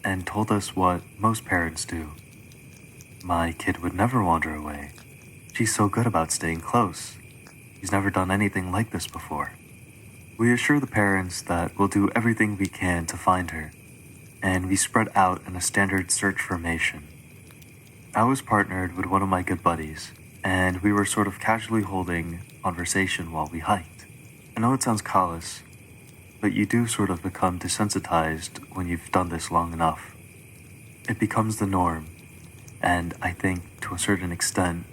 Speaker 1: and told us what most parents do. "My kid would never wander away. She's so good about staying close. She's never done anything like this before." We assure the parents that we'll do everything we can to find her, and we spread out in a standard search formation. I was partnered with one of my good buddies, and we were sort of casually holding conversation while we hiked. I know it sounds callous, but you do sort of become desensitized when you've done this long enough. It becomes the norm, and I think to a certain extent,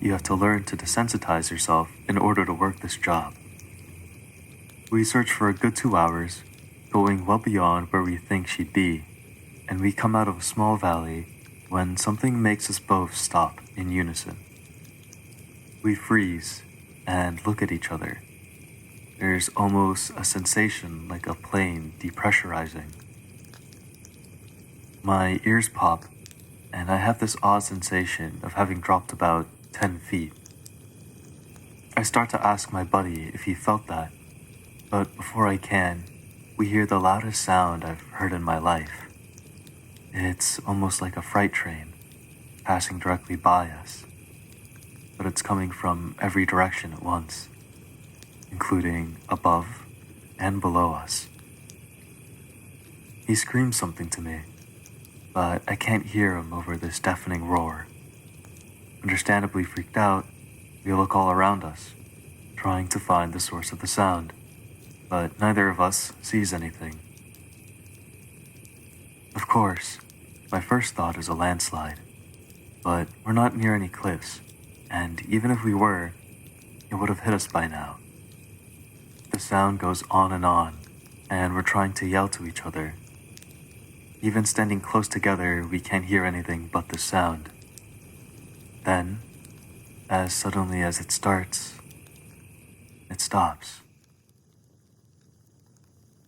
Speaker 1: you have to learn to desensitize yourself in order to work this job. We search for a good 2 hours, going well beyond where we think she'd be, and we come out of a small valley when something makes us both stop in unison. We freeze and look at each other. There's almost a sensation like a plane depressurizing. My ears pop, and I have this odd sensation of having dropped about 10 feet. I start to ask my buddy if he felt that, but before I can, we hear the loudest sound I've heard in my life. It's almost like a freight train passing directly by us, but it's coming from every direction at once, including above and below us. He screams something to me, but I can't hear him over this deafening roar. Understandably freaked out, we look all around us, trying to find the source of the sound, but neither of us sees anything. Of course, my first thought is a landslide, but we're not near any cliffs, and even if we were, it would have hit us by now. The sound goes on, and we're trying to yell to each other. Even standing close together, we can't hear anything but the sound. Then, as suddenly as it starts, it stops.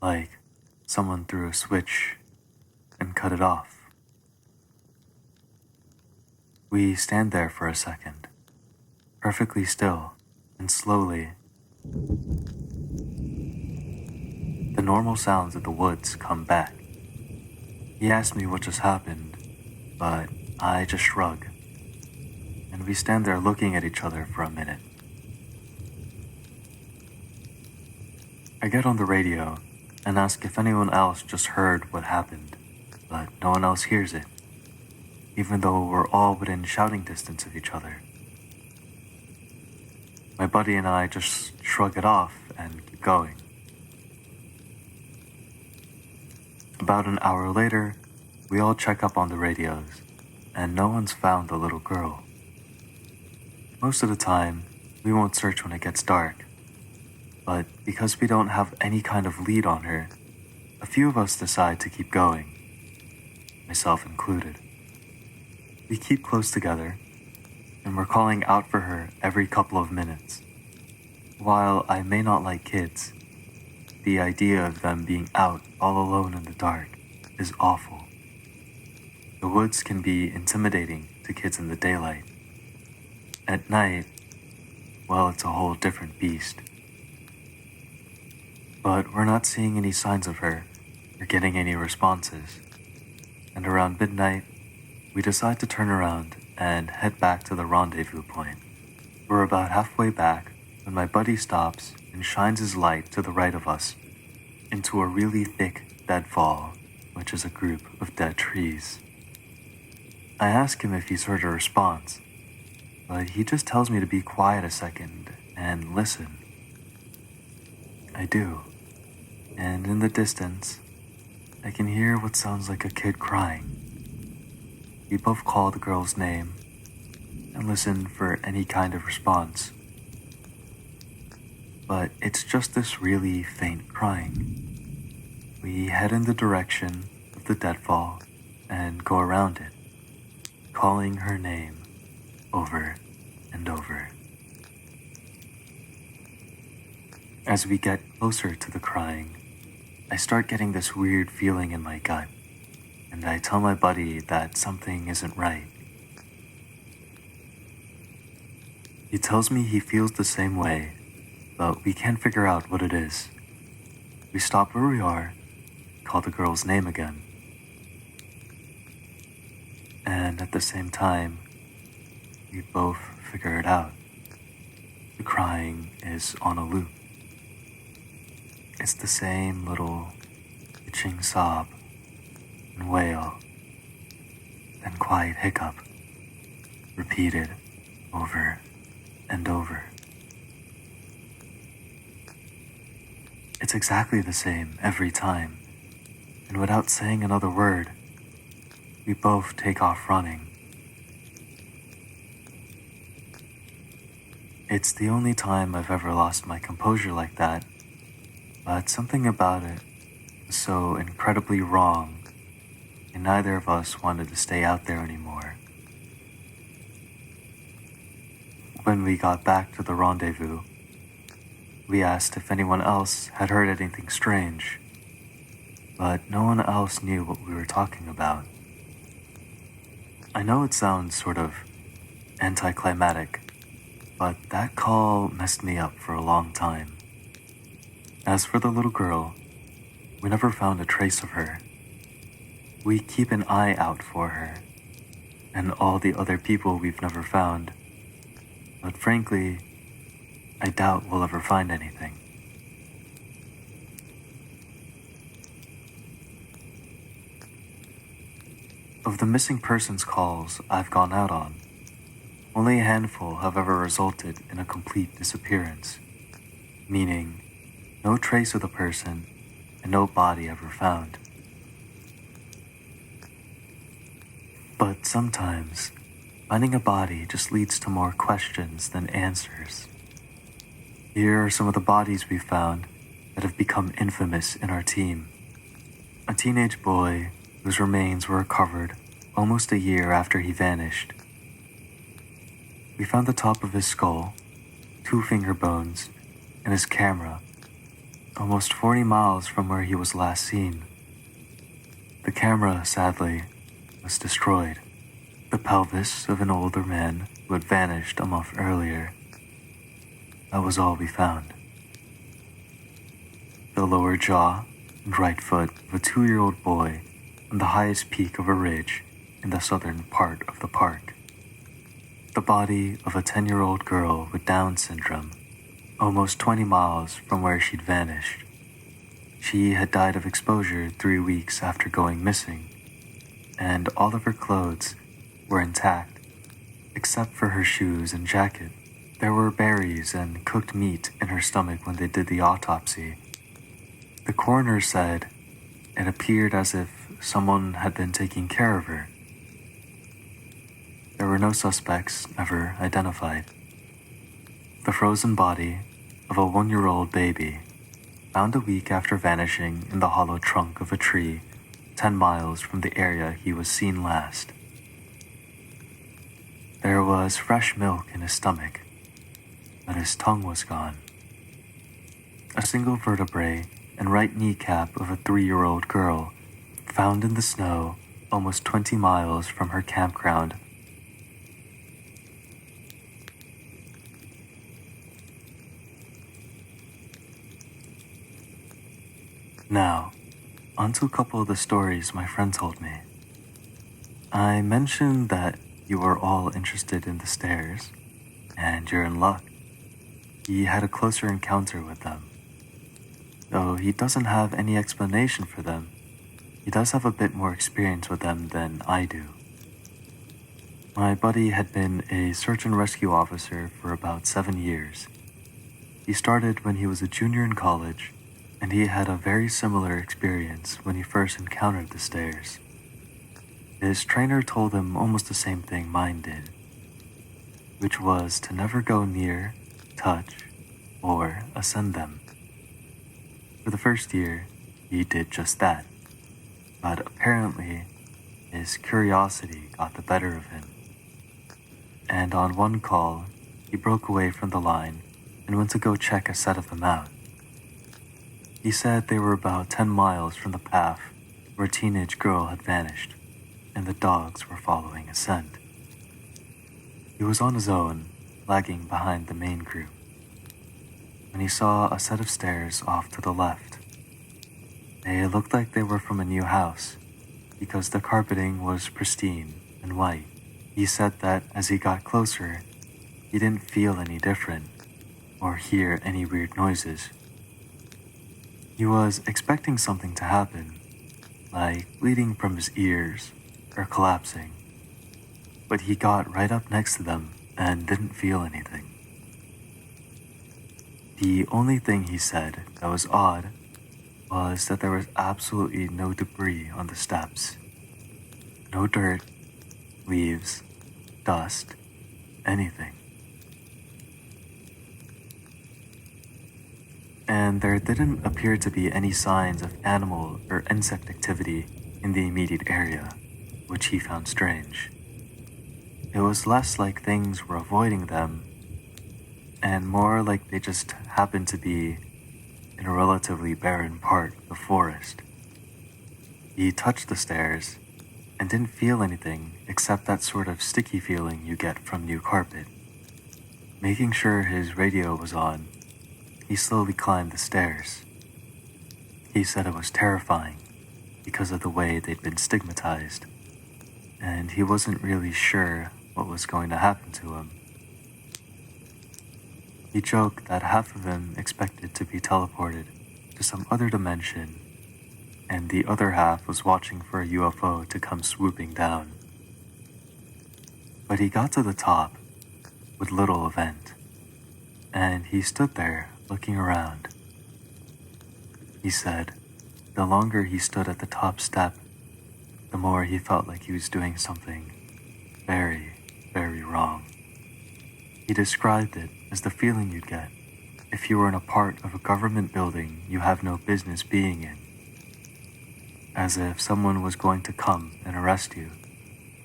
Speaker 1: Like someone threw a switch and cut it off. We stand there for a second, perfectly still, and slowly, the normal sounds of the woods come back. He asked me what just happened, but I just shrug, and we stand there looking at each other for a minute. I get on the radio and ask if anyone else just heard what happened, but no one else hears it, even though we're all within shouting distance of each other. My buddy and I just shrug it off and keep going. About an hour later, we all check up on the radios, and no one's found the little girl. Most of the time, we won't search when it gets dark, but because we don't have any kind of lead on her, a few of us decide to keep going, myself included. We keep close together, and we're calling out for her every couple of minutes. While I may not like kids, the idea of them being out all alone in the dark is awful. The woods can be intimidating to kids in the daylight. At night, well, it's a whole different beast. But we're not seeing any signs of her or getting any responses. And around midnight, we decide to turn around and head back to the rendezvous point. We're about halfway back when my buddy stops and shines his light to the right of us into a really thick deadfall, which is a group of dead trees. I ask him if he's heard a response, but he just tells me to be quiet a second and listen. I do, and in the distance, I can hear what sounds like a kid crying. We both call the girl's name and listen for any kind of response. But it's just this really faint crying. We head in the direction of the deadfall and go around it, calling her name over and over. As we get closer to the crying, I start getting this weird feeling in my gut, and I tell my buddy that something isn't right. He tells me he feels the same way, but we can't figure out what it is. We stop where we are, call the girl's name again, and at the same time, we both figure it out. The crying is on a loop. It's the same little itching sob and wail, then quiet hiccup, repeated over and over. It's exactly the same every time, and without saying another word, we both take off running. It's the only time I've ever lost my composure like that, but something about it was so incredibly wrong, and neither of us wanted to stay out there anymore. When we got back to the rendezvous, we asked if anyone else had heard anything strange, but no one else knew what we were talking about. I know it sounds sort of anticlimactic, but that call messed me up for a long time. As for the little girl, we never found a trace of her. We keep an eye out for her, and all the other people we've never found, but frankly, I doubt we'll ever find anything. Of the missing persons calls I've gone out on, only a handful have ever resulted in a complete disappearance, meaning no trace of the person and no body ever found. But sometimes, finding a body just leads to more questions than answers. Here are some of the bodies we found that have become infamous in our team. A teenage boy whose remains were recovered almost a year after he vanished. We found the top of his skull, 2 finger bones, and his camera, almost 40 miles from where he was last seen. The camera, sadly, was destroyed. The pelvis of an older man who had vanished a month earlier. That was all we found. The lower jaw and right foot of a 2-year-old boy on the highest peak of a ridge in the southern part of the park. The body of a 10-year-old girl with Down syndrome, almost 20 miles from where she'd vanished. She had died of exposure 3 weeks after going missing, and all of her clothes were intact, except for her shoes and jacket. There were berries and cooked meat in her stomach when they did the autopsy. The coroner said it appeared as if someone had been taking care of her. There were no suspects ever identified. The frozen body of a 1-year-old baby, found a week after vanishing in the hollow trunk of a tree 10 miles from the area he was seen last. There was fresh milk in his stomach, but his tongue was gone. A single vertebrae and right kneecap of a 3-year-old girl found in the snow almost 20 miles from her campground. Now, onto a couple of the stories my friend told me. I mentioned that you were all interested in the stairs, and you're in luck. He had a closer encounter with them. Though he doesn't have any explanation for them, he does have a bit more experience with them than I do. My buddy had been a search and rescue officer for about 7 years. He started when he was a junior in college, and he had a very similar experience when he first encountered the stairs. His trainer told him almost the same thing mine did, which was to never go near, touch, or ascend them. For the first year, he did just that, but apparently his curiosity got the better of him. And on one call, he broke away from the line and went to go check a set of them out. He said they were about 10 miles from the path where a teenage girl had vanished, and the dogs were following a scent. He was on his own, lagging behind the main group, when he saw a set of stairs off to the left. They looked like they were from a new house, because the carpeting was pristine and white. He said that as he got closer, he didn't feel any different, or hear any weird noises. He was expecting something to happen, like bleeding from his ears or collapsing, but he got right up next to them and didn't feel anything. The only thing he said that was odd was that there was absolutely no debris on the steps. No dirt, leaves, dust, anything. And there didn't appear to be any signs of animal or insect activity in the immediate area, which he found strange. It was less like things were avoiding them, and more like they just happened to be in a relatively barren part of the forest. He touched the stairs and didn't feel anything except that sort of sticky feeling you get from new carpet. Making sure his radio was on, he slowly climbed the stairs. He said it was terrifying because of the way they'd been stigmatized, and he wasn't really sure what was going to happen to him. He joked that half of him expected to be teleported to some other dimension, and the other half was watching for a UFO to come swooping down. But he got to the top with little event, and he stood there looking around. He said the longer he stood at the top step, the more he felt like he was doing something very, very wrong. He described it as the feeling you'd get if you were in a part of a government building you have no business being in, as if someone was going to come and arrest you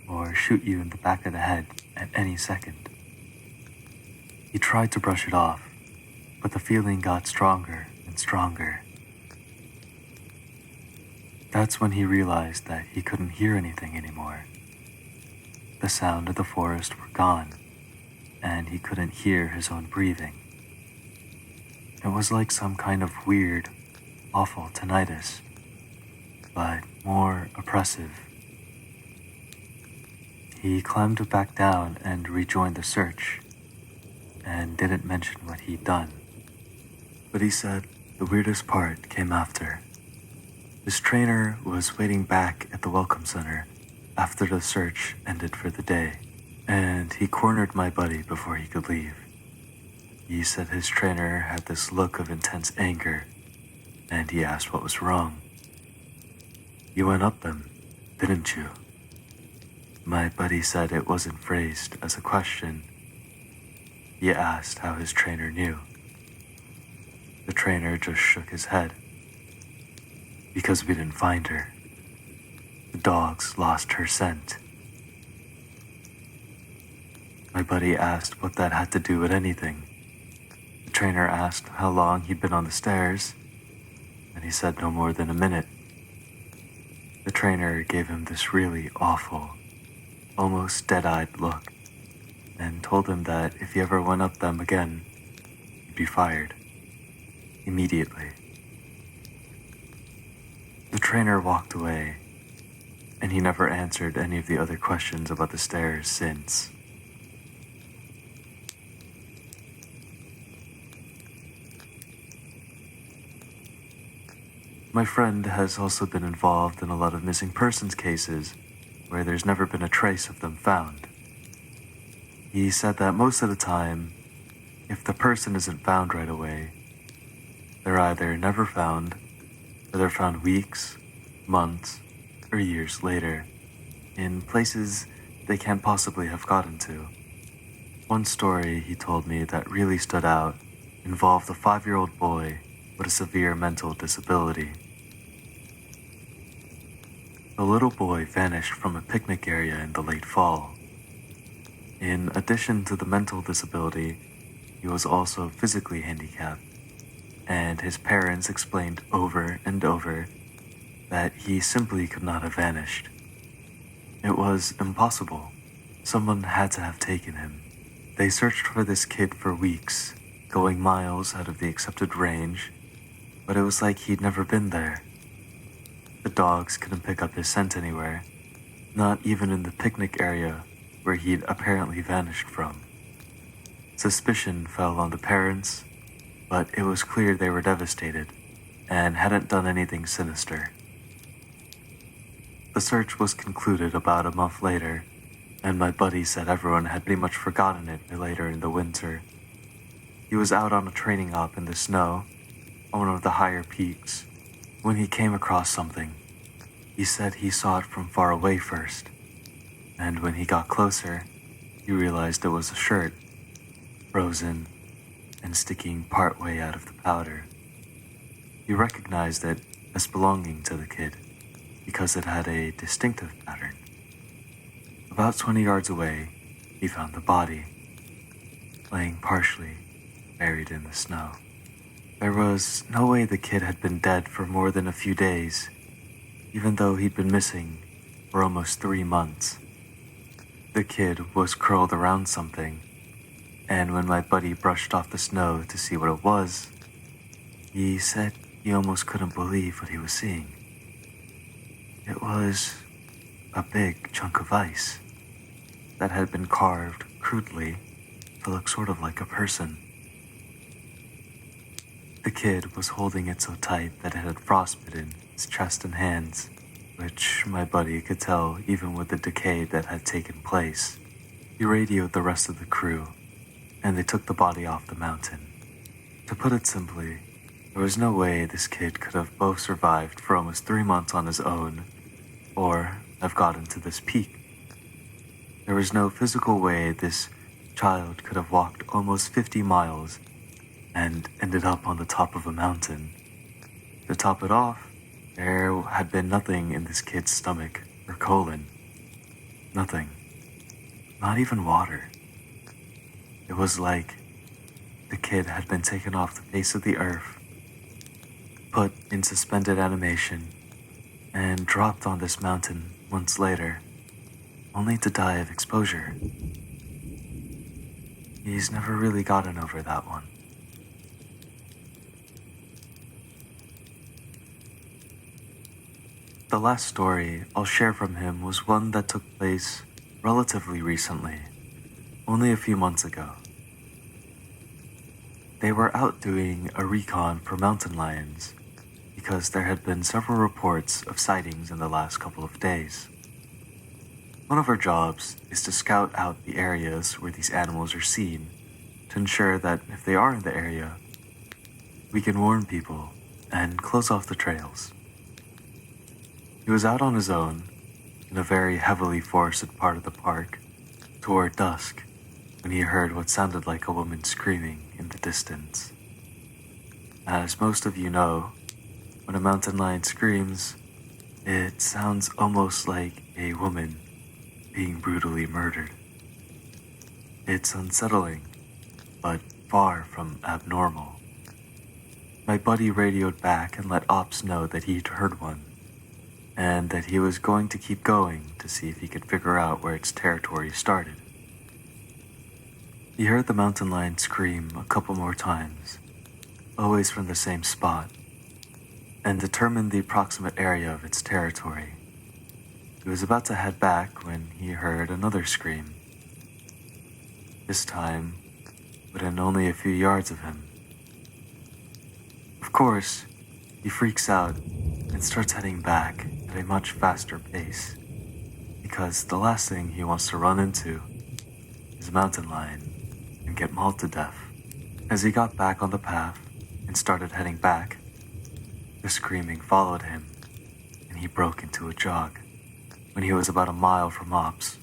Speaker 1: or shoot you in the back of the head at any second. He tried to brush it off, but the feeling got stronger and stronger. That's when he realized that he couldn't hear anything anymore. The sound of the forest were gone, and he couldn't hear his own breathing. It was like some kind of weird, awful tinnitus, but more oppressive. He climbed back down and rejoined the search, and didn't mention what he'd done. But he said the weirdest part came after. His trainer was waiting back at the welcome center after the search ended for the day, and he cornered my buddy before he could leave. He said his trainer had this look of intense anger, and he asked what was wrong. "You went up them, didn't you?" My buddy said it wasn't phrased as a question. He asked how his trainer knew. The trainer just shook his head. "Because we didn't find her. The dogs lost her scent." My buddy asked what that had to do with anything. The trainer asked how long he'd been on the stairs, and he said no more than a minute. The trainer gave him this really awful, almost dead-eyed look, and told him that if he ever went up them again, he'd be fired. Immediately. The trainer walked away, and he never answered any of the other questions about the stairs since. My friend has also been involved in a lot of missing persons cases where there's never been a trace of them found. He said that most of the time, if the person isn't found right away, they're either never found, or they're found weeks, months, or years later, in places they can't possibly have gotten to. One story he told me that really stood out involved a 5-year-old boy with a severe mental disability. The little boy vanished from a picnic area in the late fall. In addition to the mental disability, he was also physically handicapped, and his parents explained over and over that he simply could not have vanished. It was impossible. Someone had to have taken him. They searched for this kid for weeks, going miles out of the accepted range, but it was like he'd never been there. The dogs couldn't pick up his scent anywhere, not even in the picnic area where he'd apparently vanished from. Suspicion fell on the parents, but it was clear they were devastated and hadn't done anything sinister. The search was concluded about a month later, and my buddy said everyone had pretty much forgotten it later in the winter. He was out on a training op in the snow, on one of the higher peaks, when he came across something. He said he saw it from far away first, and when he got closer, he realized it was a shirt, frozen and sticking partway out of the powder. He recognized it as belonging to the kid because it had a distinctive pattern. About 20 yards away, he found the body, laying partially buried in the snow. There was no way the kid had been dead for more than a few days, even though he'd been missing for almost 3 months. The kid was curled around something, and when my buddy brushed off the snow to see what it was, he said he almost couldn't believe what he was seeing. It was a big chunk of ice that had been carved crudely to look sort of like a person. The kid was holding it so tight that it had frostbitten his chest and hands, which my buddy could tell even with the decay that had taken place. He radioed the rest of the crew, and they took the body off the mountain. To put it simply, there was no way this kid could have both survived for almost 3 months on his own, or have gotten to this peak. There was no physical way this child could have walked almost 50 miles and ended up on the top of a mountain. To top it off, there had been nothing in this kid's stomach or colon. Nothing. Not even water. It was like the kid had been taken off the face of the earth, put in suspended animation, and dropped on this mountain months later, only to die of exposure. He's never really gotten over that one. The last story I'll share from him was one that took place relatively recently, only a few months ago. They were out doing a recon for mountain lions. because there had been several reports of sightings in the last couple of days. One of our jobs is to scout out the areas where these animals are seen to ensure that if they are in the area, we can warn people and close off the trails. He was out on his own in a very heavily forested part of the park toward dusk when he heard what sounded like a woman screaming in the distance. As most of you know, when a mountain lion screams, it sounds almost like a woman being brutally murdered. It's unsettling, but far from abnormal. My buddy radioed back and let Ops know that he'd heard one, and that he was going to keep going to see if he could figure out where its territory started. He heard the mountain lion scream a couple more times, always from the same spot, and determined the approximate area of its territory. He was about to head back when he heard another scream, this time within only a few yards of him. Of course, he freaks out and starts heading back at a much faster pace, because the last thing he wants to run into is a mountain lion and get mauled to death. As he got back on the path and started heading back, the screaming followed him, and he broke into a jog. When he was about a mile from Ops,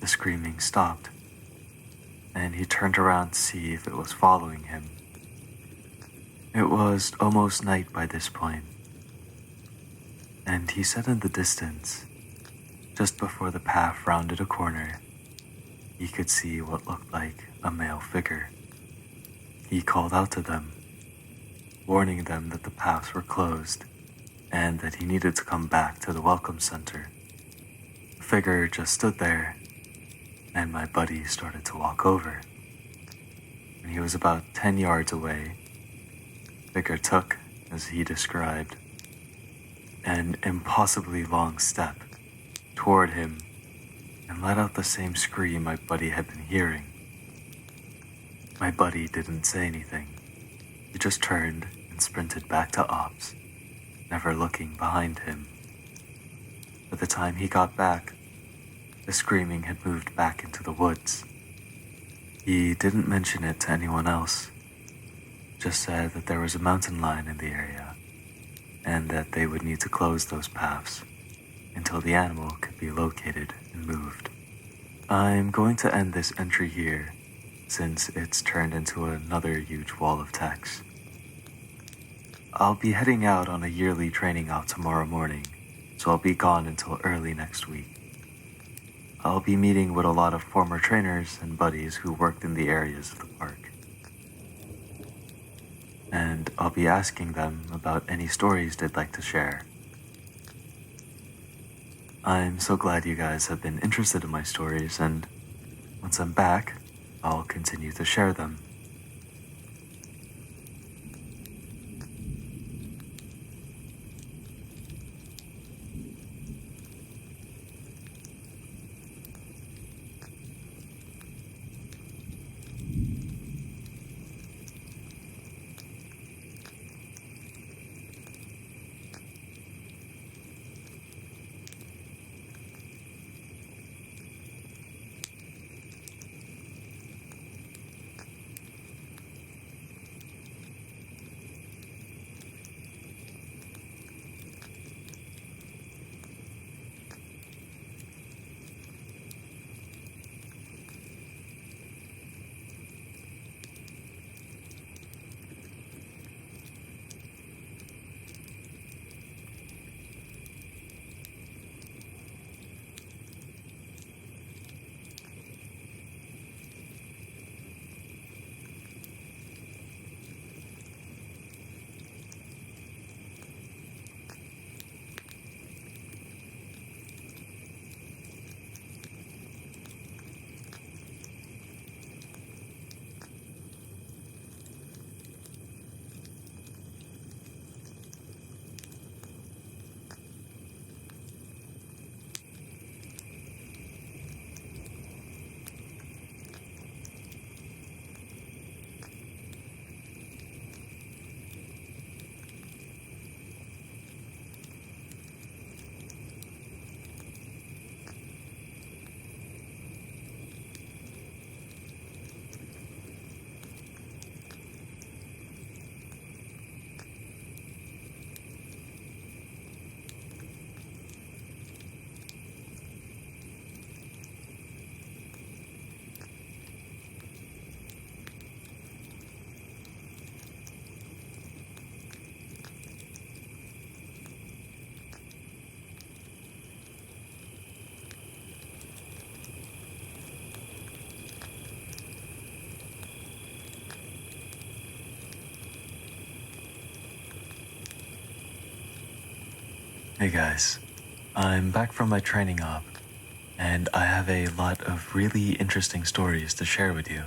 Speaker 1: the screaming stopped, and he turned around to see if it was following him. It was almost night by this point, and he said in the distance, just before the path rounded a corner, he could see what looked like a male figure. He called out to them, warning them that the paths were closed and that he needed to come back to the welcome center. The figure just stood there, and my buddy started to walk over. When he was about 10 yards away, the figure took, as he described, an impossibly long step toward him and let out the same scream my buddy had been hearing. My buddy didn't say anything. He just turned and sprinted back to Ops, never looking behind him. By the time he got back, the screaming had moved back into the woods. He didn't mention it to anyone else, just said that there was a mountain lion in the area and that they would need to close those paths until the animal could be located and moved. I'm going to end this entry here, since it's turned into another huge wall of text. I'll be heading out on a yearly training out tomorrow morning, so I'll be gone until early next week. I'll be meeting with a lot of former trainers and buddies who worked in the areas of the park. And I'll be asking them about any stories they'd like to share. I'm so glad you guys have been interested in my stories, and once I'm back, I'll continue to share them. Hey guys, I'm back from my training op, and I have a lot of really interesting stories to share with you.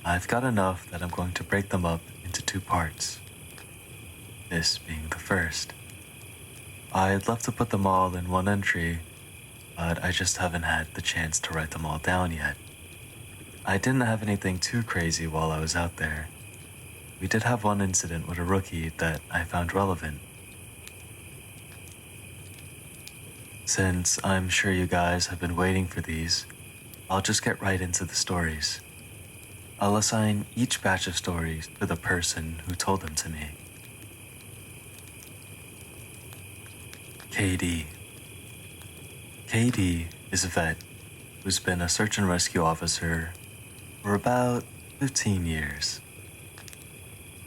Speaker 1: I've got enough that I'm going to break them up into two parts. This being the first. I'd love to put them all in one entry, but I just haven't had the chance to write them all down yet. I didn't have anything too crazy while I was out there. We did have one incident with a rookie that I found relevant. Since I'm sure you guys have been waiting for these, I'll just get right into the stories. I'll assign each batch of stories to the person who told them to me. KD. KD is a vet who's been a search and rescue officer for about 15 years.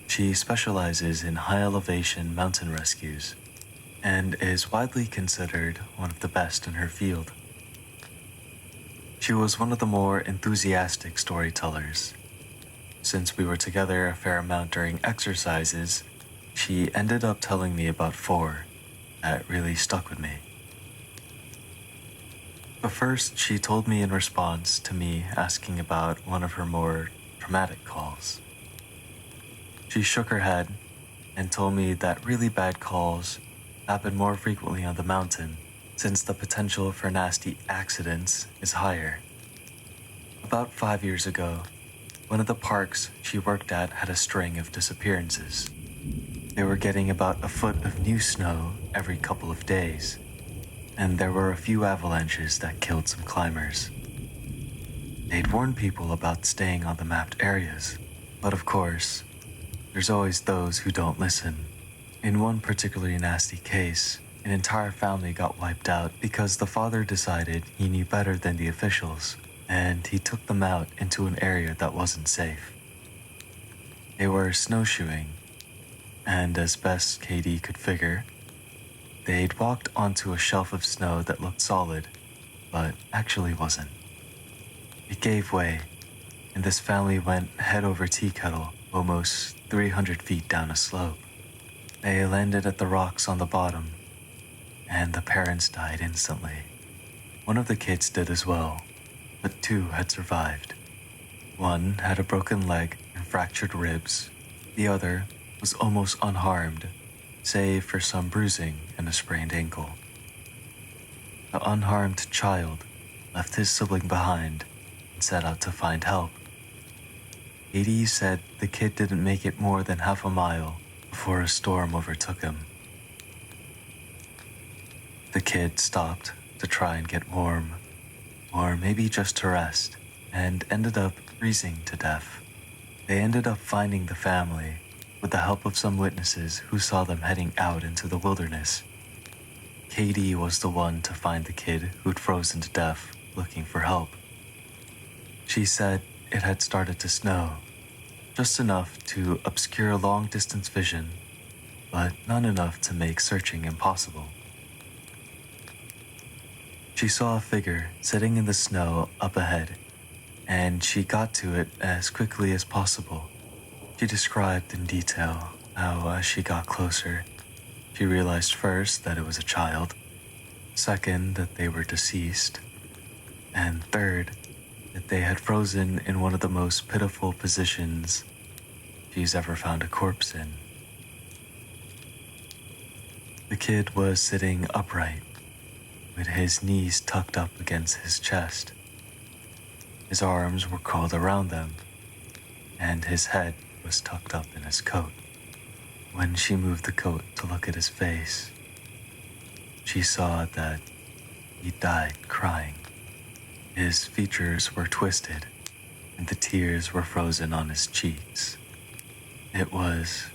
Speaker 1: She specializes in high elevation mountain rescues and is widely considered one of the best in her field. She was one of the more enthusiastic storytellers. Since we were together a fair amount during exercises, she ended up telling me about 4 that really stuck with me. But first, she told me in response to me asking about one of her more traumatic calls. She shook her head and told me that really bad calls happen more frequently on the mountain since the potential for nasty accidents is higher. About 5 years ago, one of the parks she worked at had a string of disappearances. They were getting about a foot of new snow every couple of days, and there were a few avalanches that killed some climbers. They'd warned people about staying on the mapped areas, but of course, there's always those who don't listen. In one particularly nasty case, an entire family got wiped out because the father decided he knew better than the officials, and he took them out into an area that wasn't safe. They were snowshoeing, and as best KD could figure, they'd walked onto a shelf of snow that looked solid, but actually wasn't. It gave way, and this family went head over tea kettle almost 300 feet down a slope. They landed at the rocks on the bottom, and the parents died instantly. One of the kids did as well, but 2 had survived. One had a broken leg and fractured ribs. The other was almost unharmed, save for some bruising and a sprained ankle. The unharmed child left his sibling behind and set out to find help. KD said the kid didn't make it more than half a mile before a storm overtook him. The kid stopped to try and get warm, or maybe just to rest, and ended up freezing to death. They ended up finding the family with the help of some witnesses who saw them heading out into the wilderness. KD was the one to find the kid who'd frozen to death looking for help. She said it had started to snow, just enough to obscure long-distance vision, but not enough to make searching impossible. She saw a figure sitting in the snow up ahead, and she got to it as quickly as possible. She described in detail how, as she got closer, she realized first that it was a child, second that they were deceased, and third that they had frozen in one of the most pitiful positions she's ever found a corpse in. The kid was sitting upright, with his knees tucked up against his chest. His arms were curled around them, and his head was tucked up in his coat. When she moved the coat to look at his face, she saw that he died crying. His features were twisted, and the tears were frozen on his cheeks. It was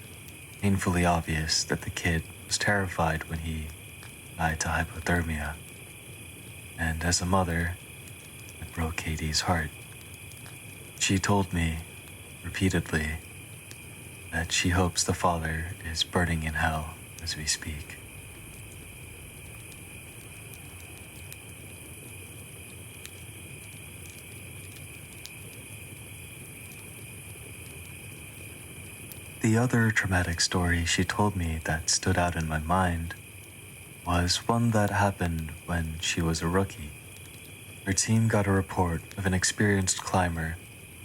Speaker 1: painfully obvious that the kid was terrified when he died to hypothermia, and as a mother, it broke KD's heart. She told me, repeatedly, that she hopes the father is burning in hell as we speak. The other traumatic story she told me that stood out in my mind was one that happened when she was a rookie. Her team got a report of an experienced climber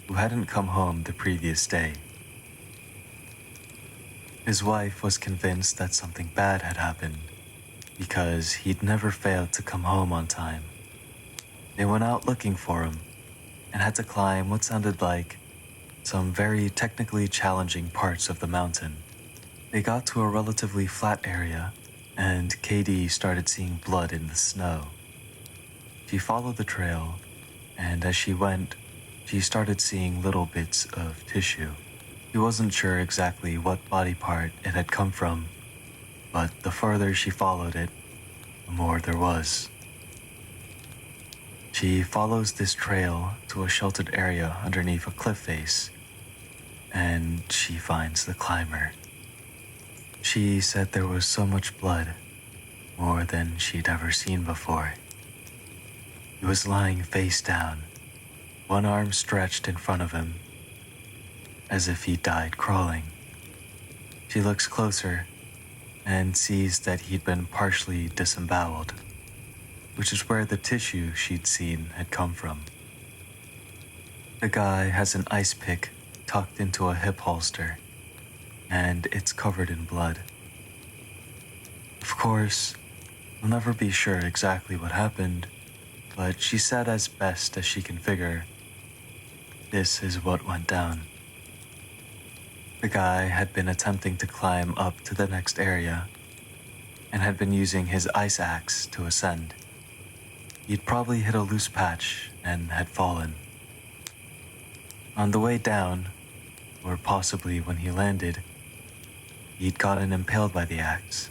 Speaker 1: who hadn't come home the previous day. His wife was convinced that something bad had happened because he'd never failed to come home on time. They went out looking for him and had to climb what sounded like some very technically challenging parts of the mountain. They got to a relatively flat area, and KD started seeing blood in the snow. She followed the trail, and as she went, she started seeing little bits of tissue. She wasn't sure exactly what body part it had come from, but the further she followed it, the more there was. She follows this trail to a sheltered area underneath a cliff face, and she finds the climber. She said there was so much blood, more than she'd ever seen before. He was lying face down, one arm stretched in front of him, as if he died crawling. She looks closer and sees that he'd been partially disemboweled, which is where the tissue she'd seen had come from. The guy has an ice pick tucked into a hip holster, and it's covered in blood. Of course, we'll never be sure exactly what happened, but she said as best as she can figure, this is what went down. The guy had been attempting to climb up to the next area and had been using his ice axe to ascend. He'd probably hit a loose patch and had fallen. On the way down, or possibly when he landed, he'd gotten impaled by the axe,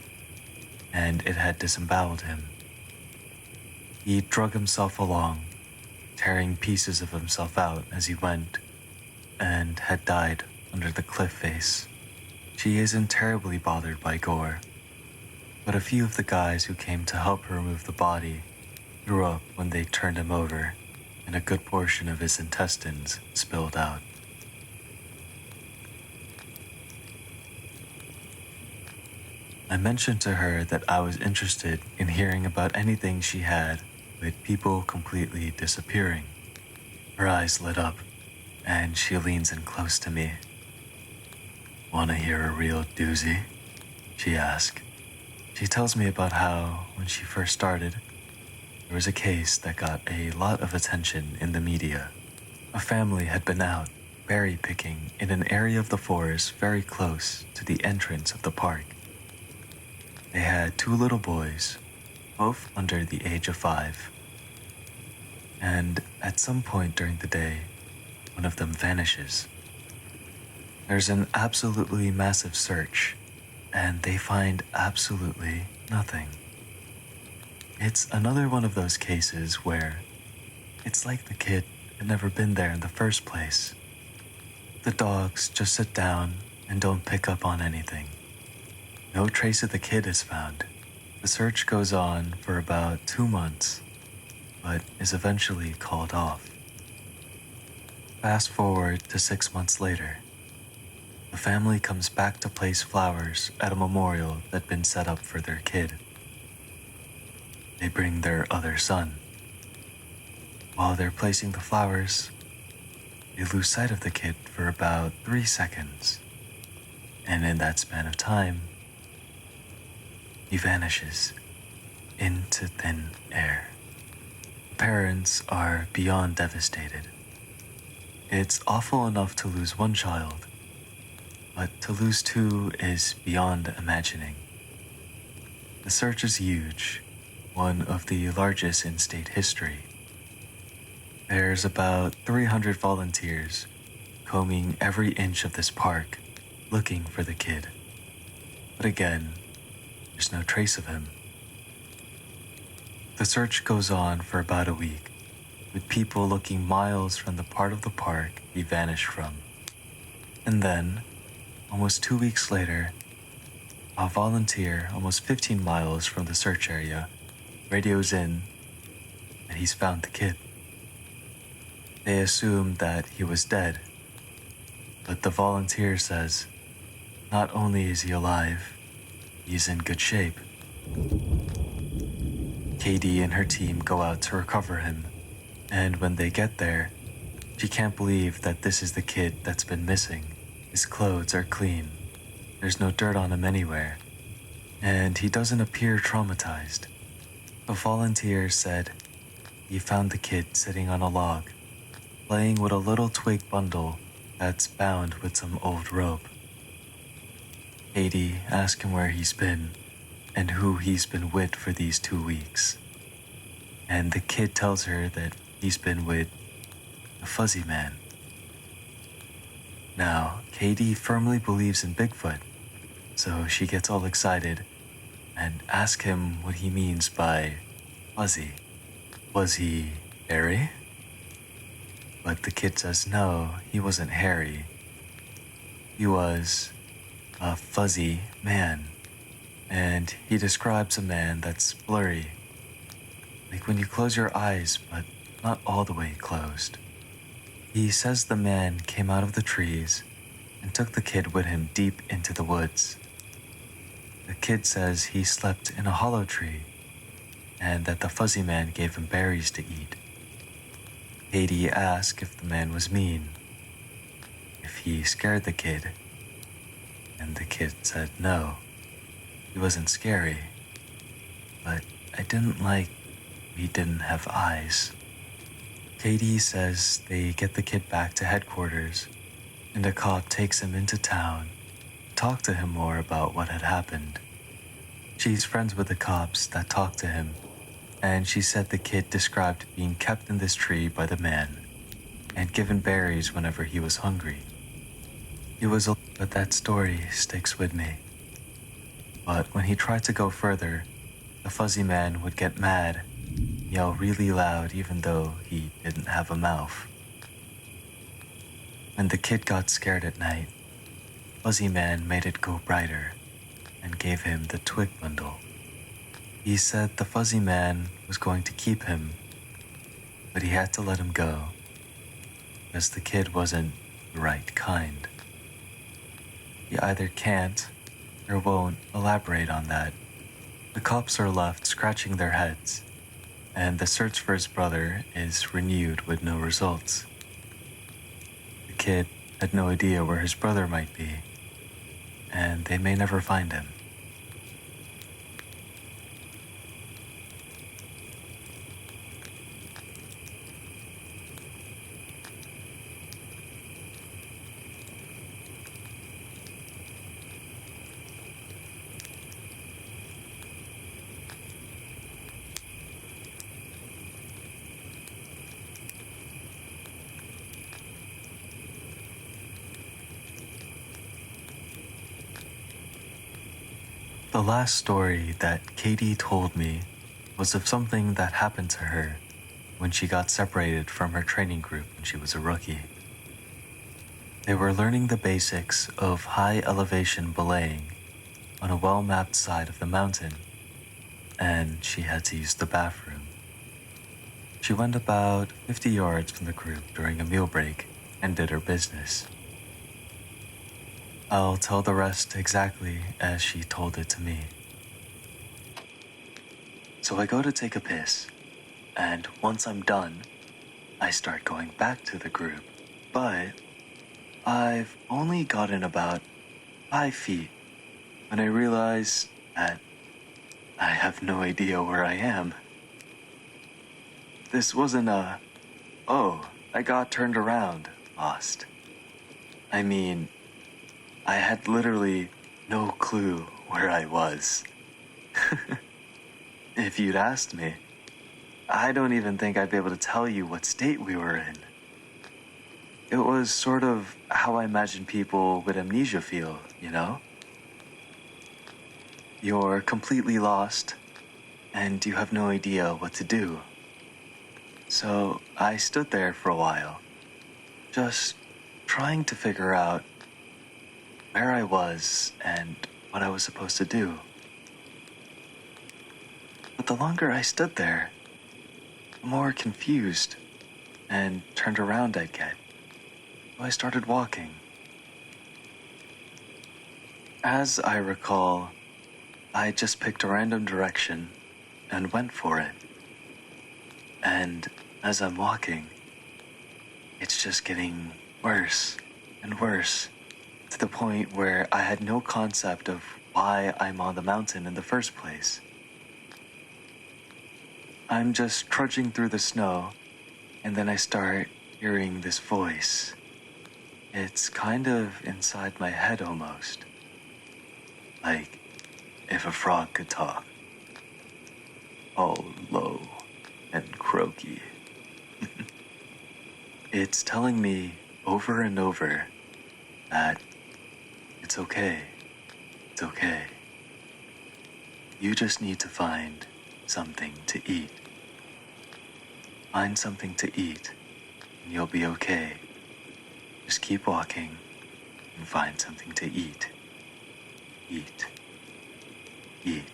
Speaker 1: and it had disemboweled him. He drug himself along, tearing pieces of himself out as he went, and had died under the cliff face. She isn't terribly bothered by gore, but a few of the guys who came to help her remove the body threw up when they turned him over, and a good portion of his intestines spilled out. I mentioned to her that I was interested in hearing about anything she had with people completely disappearing. Her eyes lit up, and she leans in close to me. "Wanna hear a real doozy?" she asked. She tells me about how, when she first started, there was a case that got a lot of attention in the media. A family had been out berry picking in an area of the forest very close to the entrance of the park. They had 2 little boys, both under the age of 5. And at some point during the day, one of them vanishes. There's an absolutely massive search, and they find absolutely nothing. It's another one of those cases where it's like the kid had never been there in the first place. The dogs just sit down and don't pick up on anything. No trace of the kid is found. The search goes on for about 2 months, but is eventually called off. Fast forward to 6 months later. The family comes back to place flowers at a memorial that'd been set up for their kid. They bring their other son. While they're placing the flowers, they lose sight of the kid for about 3 seconds. And in that span of time, he vanishes into thin air. Parents are beyond devastated. It's awful enough to lose one child, but to lose 2 is beyond imagining. The search is huge, one of the largest in state history. There's about 300 volunteers combing every inch of this park looking for the kid. But again, there's no trace of him. The search goes on for about a week, with people looking miles from the part of the park he vanished from. And then, almost 2 weeks later, a volunteer almost 15 miles from the search area radios in that he's found the kid. They assume that he was dead, but the volunteer says not only is he alive, he's in good shape. Katie and her team go out to recover him, and when they get there, she can't believe that this is the kid that's been missing. His clothes are clean, there's no dirt on him anywhere, and he doesn't appear traumatized. A volunteer said he found the kid sitting on a log, playing with a little twig bundle that's bound with some old rope. Katie asks him where he's been and who he's been with for these 2 weeks. And the kid tells her that he's been with a fuzzy man. Now, Katie firmly believes in Bigfoot, so she gets all excited and asks him what he means by fuzzy. Was he hairy? But the kid says no, he wasn't hairy. He was a fuzzy man, and he describes a man that's blurry, like when you close your eyes but not all the way closed. He says the man came out of the trees and took the kid with him deep into the woods. The kid says he slept in a hollow tree and that the fuzzy man gave him berries to eat. Katie asked if the man was mean, if he scared the kid, and the kid said no, he wasn't scary, but I didn't like he didn't have eyes. Katie says they get the kid back to headquarters, and a cop takes him into town to talk to him more about what had happened. She's friends with the cops that talked to him, and she said the kid described being kept in this tree by the man and given berries whenever he was hungry. But that story sticks with me. But when he tried to go further, the fuzzy man would get mad, yell really loud even though he didn't have a mouth. When the kid got scared at night, Fuzzy Man made it go brighter and gave him the twig bundle. He said the Fuzzy Man was going to keep him, but he had to let him go, because the kid wasn't the right kind. He either can't or won't elaborate on that. The cops are left scratching their heads, and the search for his brother is renewed with no results. The kid had no idea where his brother might be, and they may never find him. The last story that Katie told me was of something that happened to her when she got separated from her training group when she was a rookie. They were learning the basics of high elevation belaying on a well-mapped side of the mountain, and she had to use the bathroom. She went about 50 yards from the group during a meal break and did her business. I'll tell the rest exactly as she told it to me. So I go to take a piss, and once I'm done, I start going back to the group, but I've only gotten about 5 feet when I realize that I have no idea where I am. This wasn't a, oh, I got turned around, lost. I mean, I had literally no clue where I was. If you'd asked me, I don't even think I'd be able to tell you what state we were in. It was sort of how I imagine people with amnesia feel, you know? You're completely lost, and you have no idea what to do. So I stood there for a while, just trying to figure out where I was and what I was supposed to do. But the longer I stood there, the more confused and turned around I'd get. So I started walking. As I recall, I just picked a random direction and went for it. And as I'm walking, it's just getting worse and worse to the point where I had no concept of why I'm on the mountain in the first place. I'm just trudging through the snow, and then I start hearing this voice. It's kind of inside my head almost. Like if a frog could talk. All low and croaky. It's telling me over and over that it's okay. It's okay. You just need to find something to eat. Find something to eat, and you'll be okay. Just keep walking and find something to eat. Eat. Eat.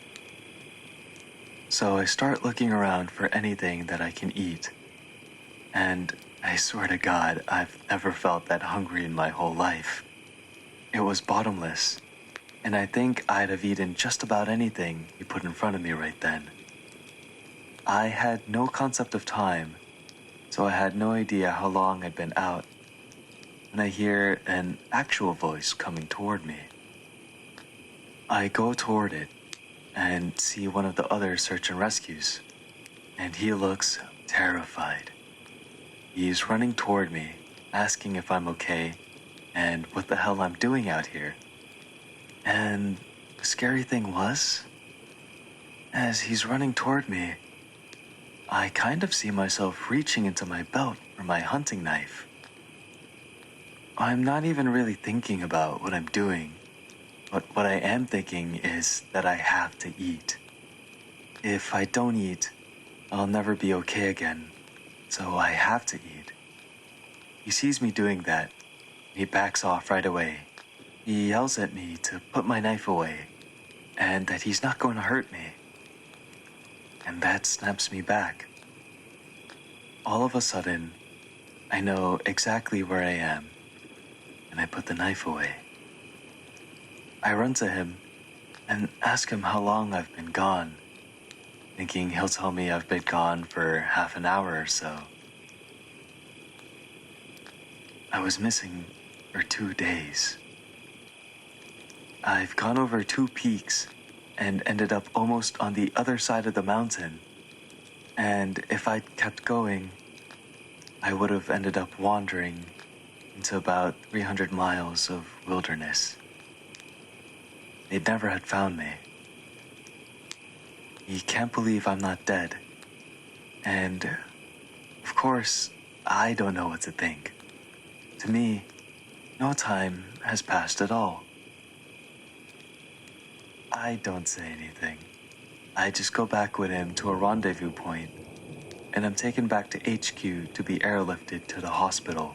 Speaker 1: So I start looking around for anything that I can eat. And I swear to God, I've never felt that hungry in my whole life. It was bottomless, and I think I'd have eaten just about anything you put in front of me right then. I had no concept of time, so I had no idea how long I'd been out, when I hear an actual voice coming toward me. I go toward it and see one of the other search and rescues, and he looks terrified. He's running toward me, asking if I'm okay and what the hell I'm doing out here. And the scary thing was, as he's running toward me, I kind of see myself reaching into my belt for my hunting knife. I'm not even really thinking about what I'm doing, but what I am thinking is that I have to eat. If I don't eat, I'll never be okay again, so I have to eat. He sees me doing that. He backs off right away. He yells at me to put my knife away, and that he's not going to hurt me. And that snaps me back. All of a sudden, I know exactly where I am, and I put the knife away. I run to him and ask him how long I've been gone, thinking he'll tell me I've been gone for half an hour or so. I was missing for 2 days. I've gone over 2 peaks and ended up almost on the other side of the mountain. And if I'd kept going, I would have ended up wandering into about 300 miles of wilderness. They never had found me. He can't believe I'm not dead. And, of course, I don't know what to think. To me, no time has passed at all. I don't say anything. I just go back with him to a rendezvous point, and I'm taken back to HQ to be airlifted to the hospital.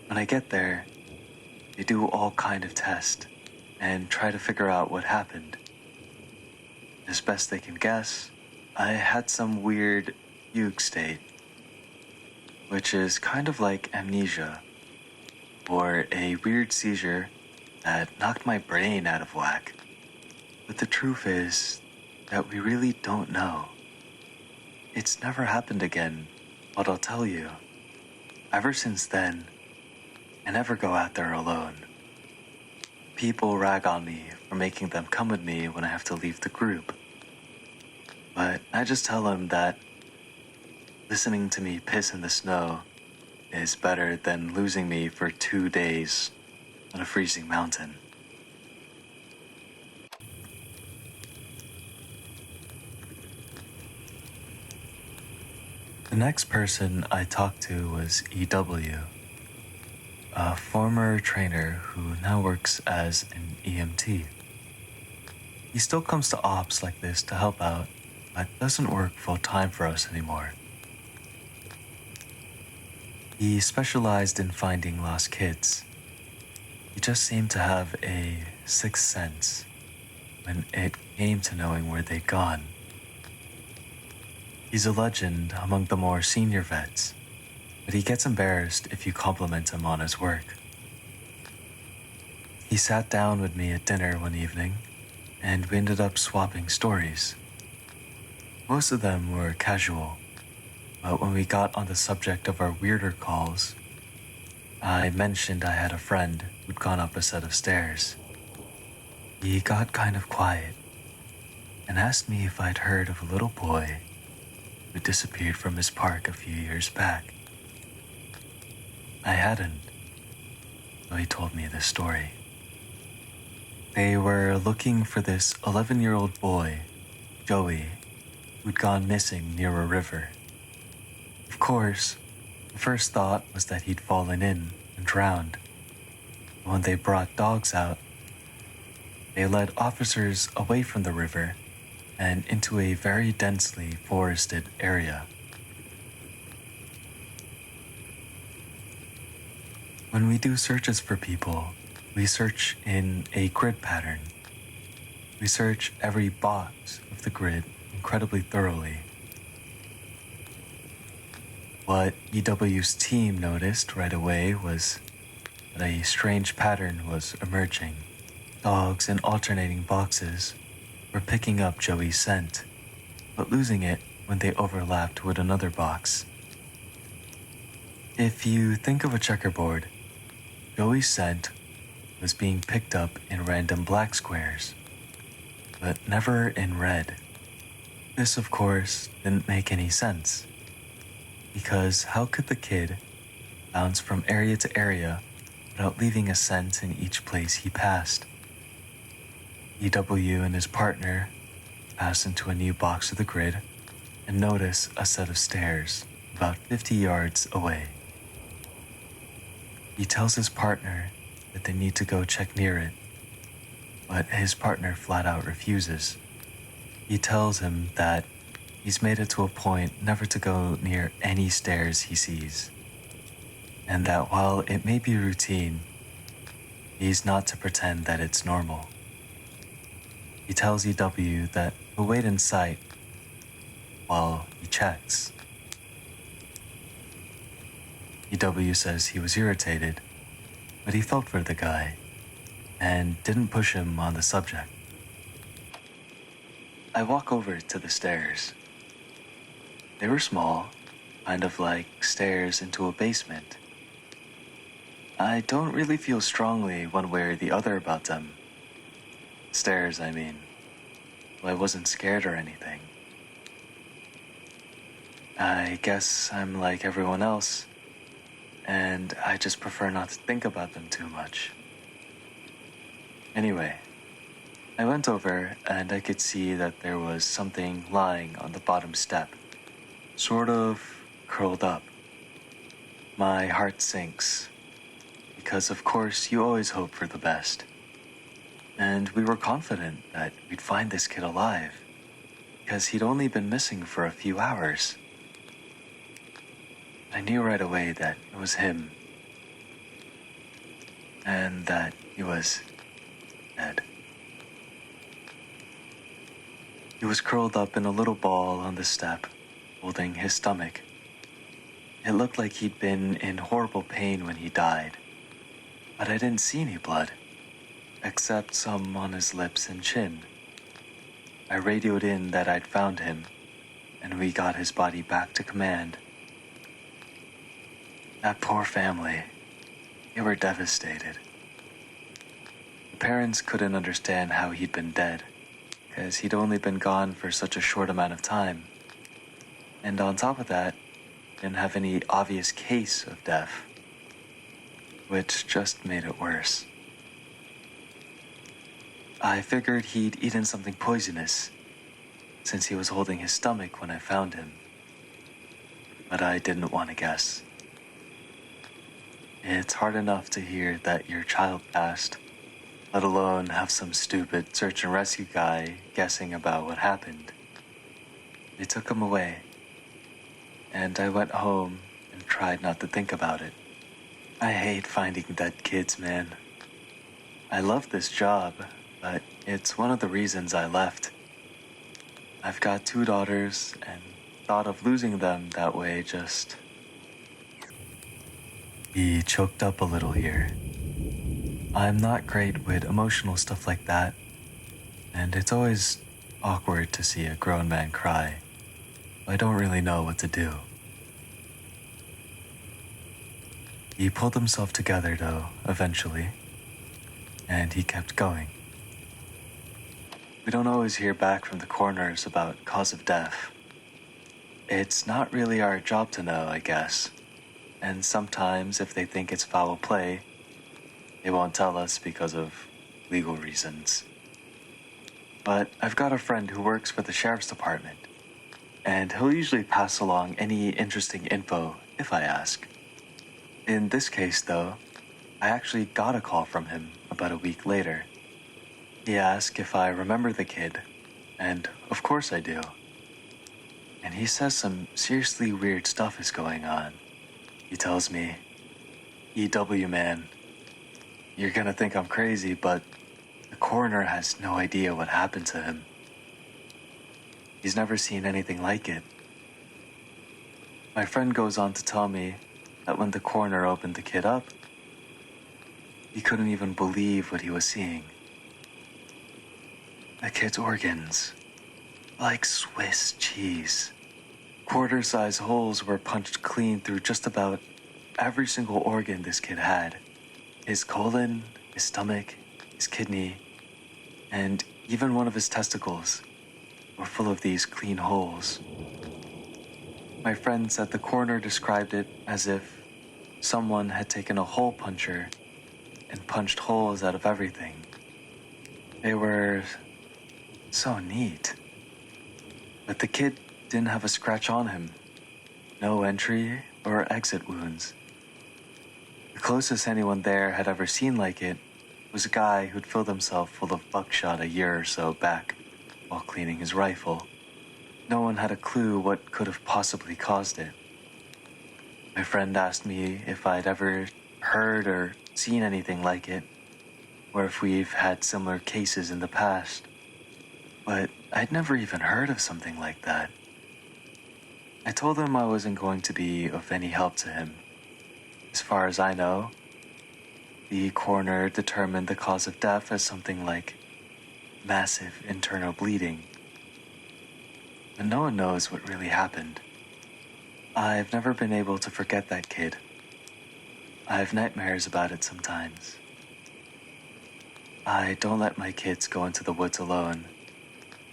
Speaker 1: When I get there, they do all kind of tests and try to figure out what happened. As best they can guess, I had some weird fugue state, which is kind of like amnesia, or a weird seizure that knocked my brain out of whack. But the truth is that we really don't know. It's never happened again, but I'll tell you, ever since then, I never go out there alone. People rag on me for making them come with me when I have to leave the group. But I just tell them that listening to me piss in the snow is better than losing me for 2 days on a freezing mountain. The next person I talked to was EW, a former trainer who now works as an EMT. He still comes to ops like this to help out, but doesn't work full time for us anymore. He specialized in finding lost kids. He just seemed to have a sixth sense when it came to knowing where they'd gone. He's a legend among the more senior vets, but he gets embarrassed if you compliment him on his work. He sat down with me at dinner one evening, and we ended up swapping stories. Most of them were casual, but when we got on the subject of our weirder calls, I mentioned I had a friend who'd gone up a set of stairs. He got kind of quiet and asked me if I'd heard of a little boy who disappeared from his park a few years back. I hadn't, so he told me this story. They were looking for this 11-year-old boy, Joey, who'd gone missing near a river. Of course, the first thought was that he'd fallen in and drowned. When they brought dogs out, they led officers away from the river and into a very densely forested area. When we do searches for people, we search in a grid pattern. We search every box of the grid incredibly thoroughly. What EW's team noticed right away was that a strange pattern was emerging. Dogs in alternating boxes were picking up Joey's scent, but losing it when they overlapped with another box. If you think of a checkerboard, Joey's scent was being picked up in random black squares, but never in red. This, of course, didn't make any sense, because how could the kid bounce from area to area without leaving a scent in each place he passed? EW and his partner pass into a new box of the grid and notice a set of stairs about 50 yards away. He tells his partner that they need to go check near it, but his partner flat out refuses. He tells him that he's made it to a point never to go near any stairs he sees, and that while it may be routine, he's not to pretend that it's normal. He tells EW that he'll wait in sight while he checks. EW says he was irritated, but he felt for the guy and didn't push him on the subject. I walk over to the stairs. They were small, kind of like stairs into a basement. I don't really feel strongly one way or the other about them. Stairs, I mean. Well, I wasn't scared or anything. I guess I'm like everyone else, and I just prefer not to think about them too much. Anyway, I went over and I could see that there was something lying on the bottom step, sort of curled up. My heart sinks, because of course you always hope for the best. And we were confident that we'd find this kid alive, because he'd only been missing for a few hours. I knew right away that it was him, and that he was dead. He was curled up in a little ball on the step, holding his stomach. It looked like he'd been in horrible pain when he died, but I didn't see any blood, except some on his lips and chin. I radioed in that I'd found him, and we got his body back to command. That poor family, they were devastated. The parents couldn't understand how he'd been dead, because he'd only been gone for such a short amount of time. And on top of that, didn't have any obvious case of death, which just made it worse. I figured he'd eaten something poisonous, since he was holding his stomach when I found him. But I didn't want to guess. It's hard enough to hear that your child passed, let alone have some stupid search and rescue guy guessing about what happened. They took him away, and I went home and tried not to think about it. I hate finding dead kids, man. I love this job, but it's one of the reasons I left. I've got 2 daughters, and thought of losing them that way just... He choked up a little here. I'm not great with emotional stuff like that, and it's always awkward to see a grown man cry. I don't really know what to do. He pulled himself together though, eventually, and he kept going. We don't always hear back from the coroners about cause of death. It's not really our job to know, I guess. And sometimes if they think it's foul play, they won't tell us because of legal reasons. But I've got a friend who works for the sheriff's department, and he'll usually pass along any interesting info if I ask. In this case, though, I actually got a call from him about a week later. He asked if I remember the kid, and of course I do. And he says some seriously weird stuff is going on. He tells me, "EW man, you're gonna think I'm crazy, but the coroner has no idea what happened to him. He's never seen anything like it." My friend goes on to tell me that when the coroner opened the kid up, he couldn't even believe what he was seeing. The kid's organs, like Swiss cheese. Quarter-size holes were punched clean through just about every single organ this kid had. His colon, his stomach, his kidney, and even one of his testicles were full of these clean holes. My friend said the coroner described it as if someone had taken a hole puncher and punched holes out of everything. They were so neat. But the kid didn't have a scratch on him. No entry or exit wounds. The closest anyone there had ever seen like it was a guy who'd filled himself full of buckshot a year or so back while cleaning his rifle. No one had a clue what could have possibly caused it. My friend asked me if I'd ever heard or seen anything like it, or if we've had similar cases in the past. But I'd never even heard of something like that. I told him I wasn't going to be of any help to him. As far as I know, the coroner determined the cause of death as something like massive internal bleeding. But no one knows what really happened. I've never been able to forget that kid. I have nightmares about it sometimes. I don't let my kids go into the woods alone,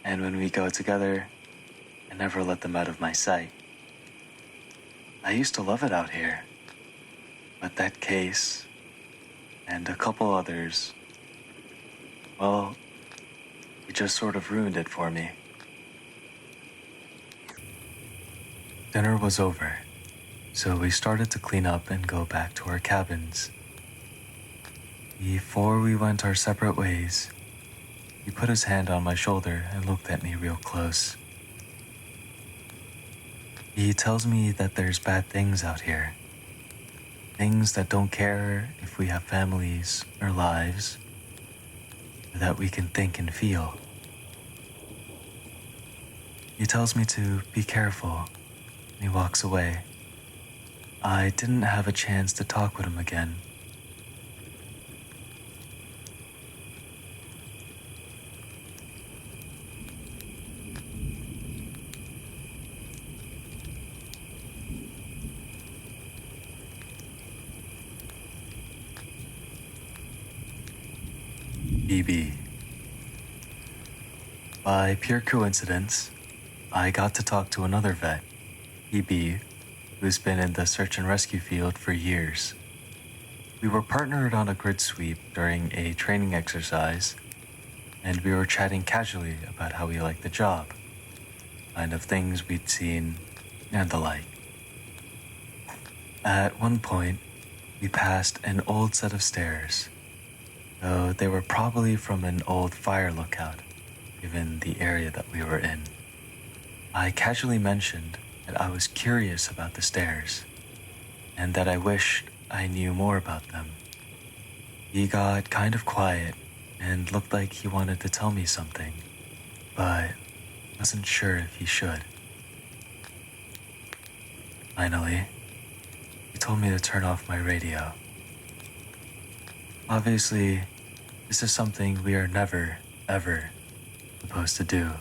Speaker 1: and when we go together, I never let them out of my sight. I used to love it out here, but that case, and a couple others, well, it just sort of ruined it for me. Dinner was over, so we started to clean up and go back to our cabins. Before we went our separate ways, he put his hand on my shoulder and looked at me real close. He tells me that there's bad things out here. Things that don't care if we have families or lives, or that we can think and feel. He tells me to be careful, and he walks away. I didn't have a chance to talk with him again. EB. By pure coincidence, I got to talk to another vet, EB, who's been in the search and rescue field for years. We were partnered on a grid sweep during a training exercise, and we were chatting casually about how we liked the job, kind of things we'd seen, and the like. At one point, we passed an old set of stairs, though they were probably from an old fire lookout, given the area that we were in. I casually mentioned that I was curious about the stairs, and that I wished I knew more about them. He got kind of quiet and looked like he wanted to tell me something, but wasn't sure if he should. Finally, he told me to turn off my radio. Obviously, this is something we are never, ever supposed to do.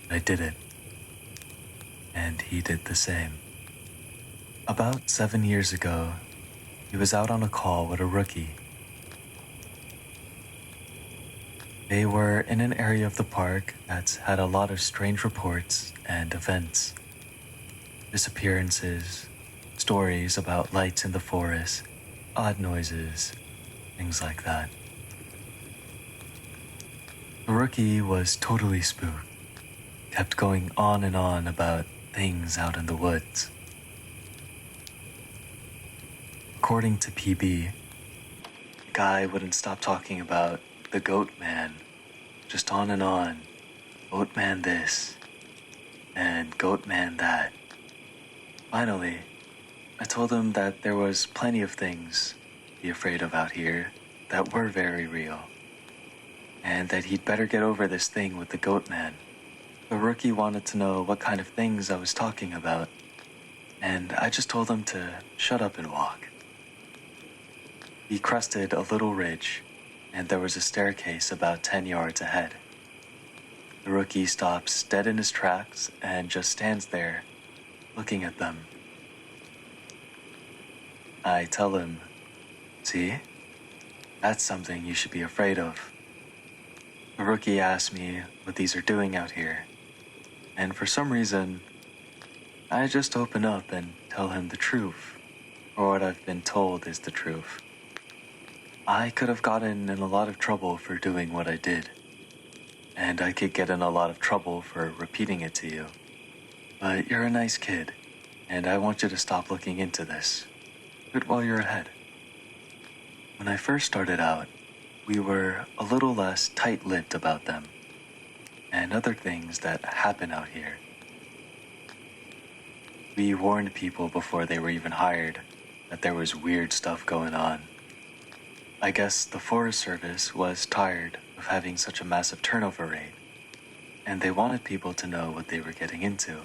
Speaker 1: I did it, and he did the same. About 7 years ago, he was out on a call with a rookie. They were in an area of the park that's had a lot of strange reports and events. Disappearances, stories about lights in the forest, odd noises, things like that. The rookie was totally spooked, kept going on and on about things out in the woods. According to PB, the guy wouldn't stop talking about the goat man, just on and on. Goat man this, and goat man that. Finally, I told him that there was plenty of things to be afraid of out here that were very real, and that he'd better get over this thing with the goat man. The rookie wanted to know what kind of things I was talking about, and I just told him to shut up and walk. He crested a little ridge, and there was a staircase about 10 yards ahead. The rookie stops dead in his tracks and just stands there, looking at them. I tell him, "See? That's something you should be afraid of." The rookie asks me what these are doing out here, and for some reason, I just open up and tell him the truth, or what I've been told is the truth. I could have gotten in a lot of trouble for doing what I did, and I could get in a lot of trouble for repeating it to you. But you're a nice kid, and I want you to stop looking into this. Do it while you're ahead. When I first started out, we were a little less tight-lipped about them, and other things that happen out here. We warned people before they were even hired that there was weird stuff going on. I guess the Forest Service was tired of having such a massive turnover rate, and they wanted people to know what they were getting into.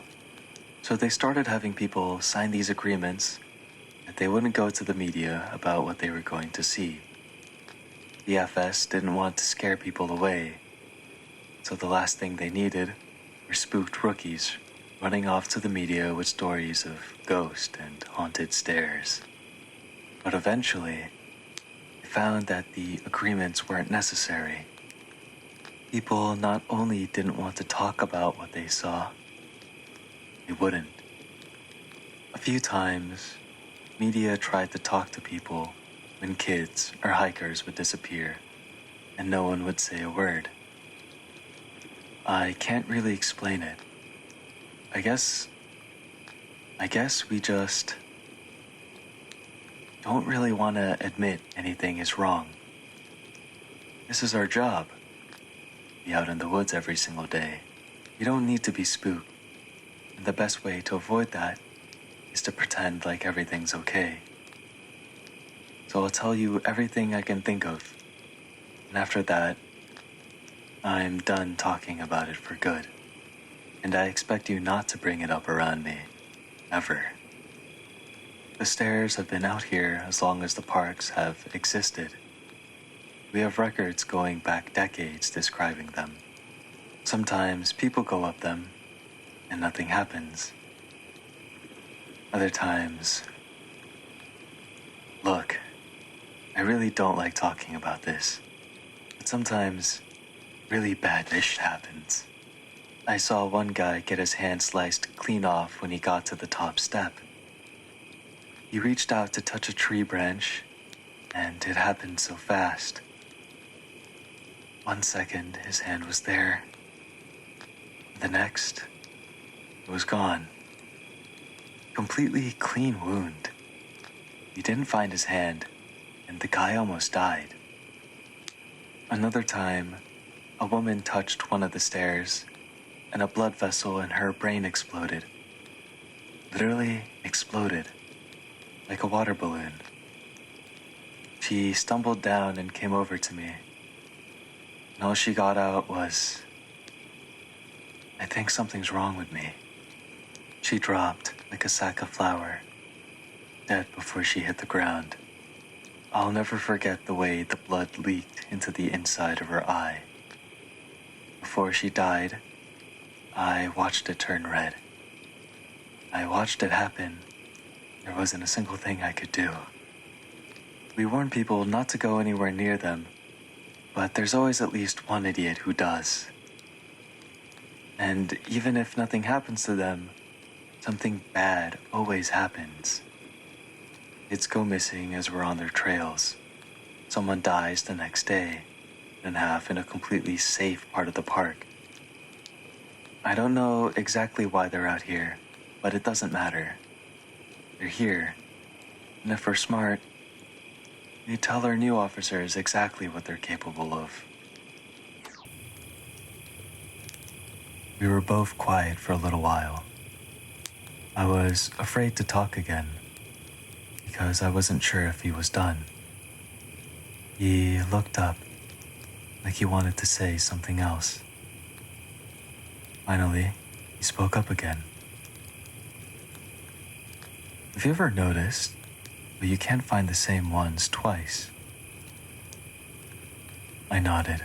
Speaker 1: So they started having people sign these agreements that they wouldn't go to the media about what they were going to see. The FS didn't want to scare people away, so the last thing they needed were spooked rookies running off to the media with stories of ghost and haunted stairs. But eventually, found that the agreements weren't necessary. People not only didn't want to talk about what they saw, they wouldn't. A few times, media tried to talk to people when kids or hikers would disappear, and no one would say a word. I can't really explain it. I guess we just don't really want to admit anything is wrong. This is our job. Be out in the woods every single day. You don't need to be spooked. And the best way to avoid that is to pretend like everything's okay. So I'll tell you everything I can think of. And after that, I'm done talking about it for good. And I expect you not to bring it up around me. Ever. The stairs have been out here as long as the parks have existed. We have records going back decades describing them. Sometimes people go up them and nothing happens. Other times, look, I really don't like talking about this, but sometimes really bad shit happens. I saw one guy get his hand sliced clean off when he got to the top step. He reached out to touch a tree branch, and it happened so fast. 1 second, his hand was there. The next, it was gone. Completely clean wound. He didn't find his hand, and the guy almost died. Another time, a woman touched one of the stairs, and a blood vessel in her brain exploded. Literally exploded. Like a water balloon. She stumbled down and came over to me. And all she got out was, "I think something's wrong with me." She dropped like a sack of flour, dead before she hit the ground. I'll never forget the way the blood leaked into the inside of her eye. Before she died, I watched it turn red. I watched it happen. There wasn't a single thing I could do. We warn people not to go anywhere near them, but there's always at least one idiot who does. And even if nothing happens to them, something bad always happens. Kids go missing as we're on their trails. Someone dies the next day, and half in a completely safe part of the park. I don't know exactly why they're out here, but it doesn't matter. They're here, and if we're smart, we tell our new officers exactly what they're capable of. We were both quiet for a little while. I was afraid to talk again, because I wasn't sure if he was done. He looked up, like he wanted to say something else. Finally, he spoke up again. Have you ever noticed, but you can't find the same ones twice? I nodded,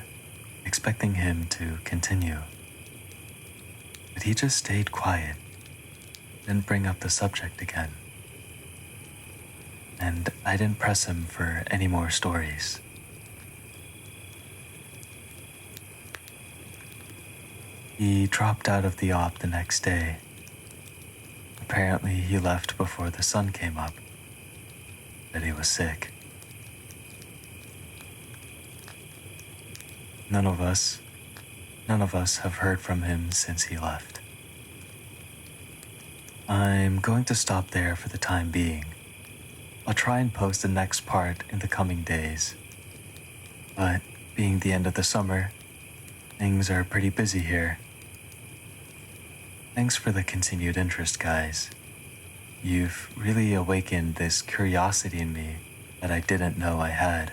Speaker 1: expecting him to continue. But he just stayed quiet, didn't bring up the subject again. And I didn't press him for any more stories. He dropped out of the op the next day. Apparently he left before the sun came up. That he was sick. None of us have heard from him since he left. I'm going to stop there for the time being. I'll try and post the next part in the coming days. But being the end of the summer, things are pretty busy here. Thanks for the continued interest, guys. You've really awakened this curiosity in me that I didn't know I had.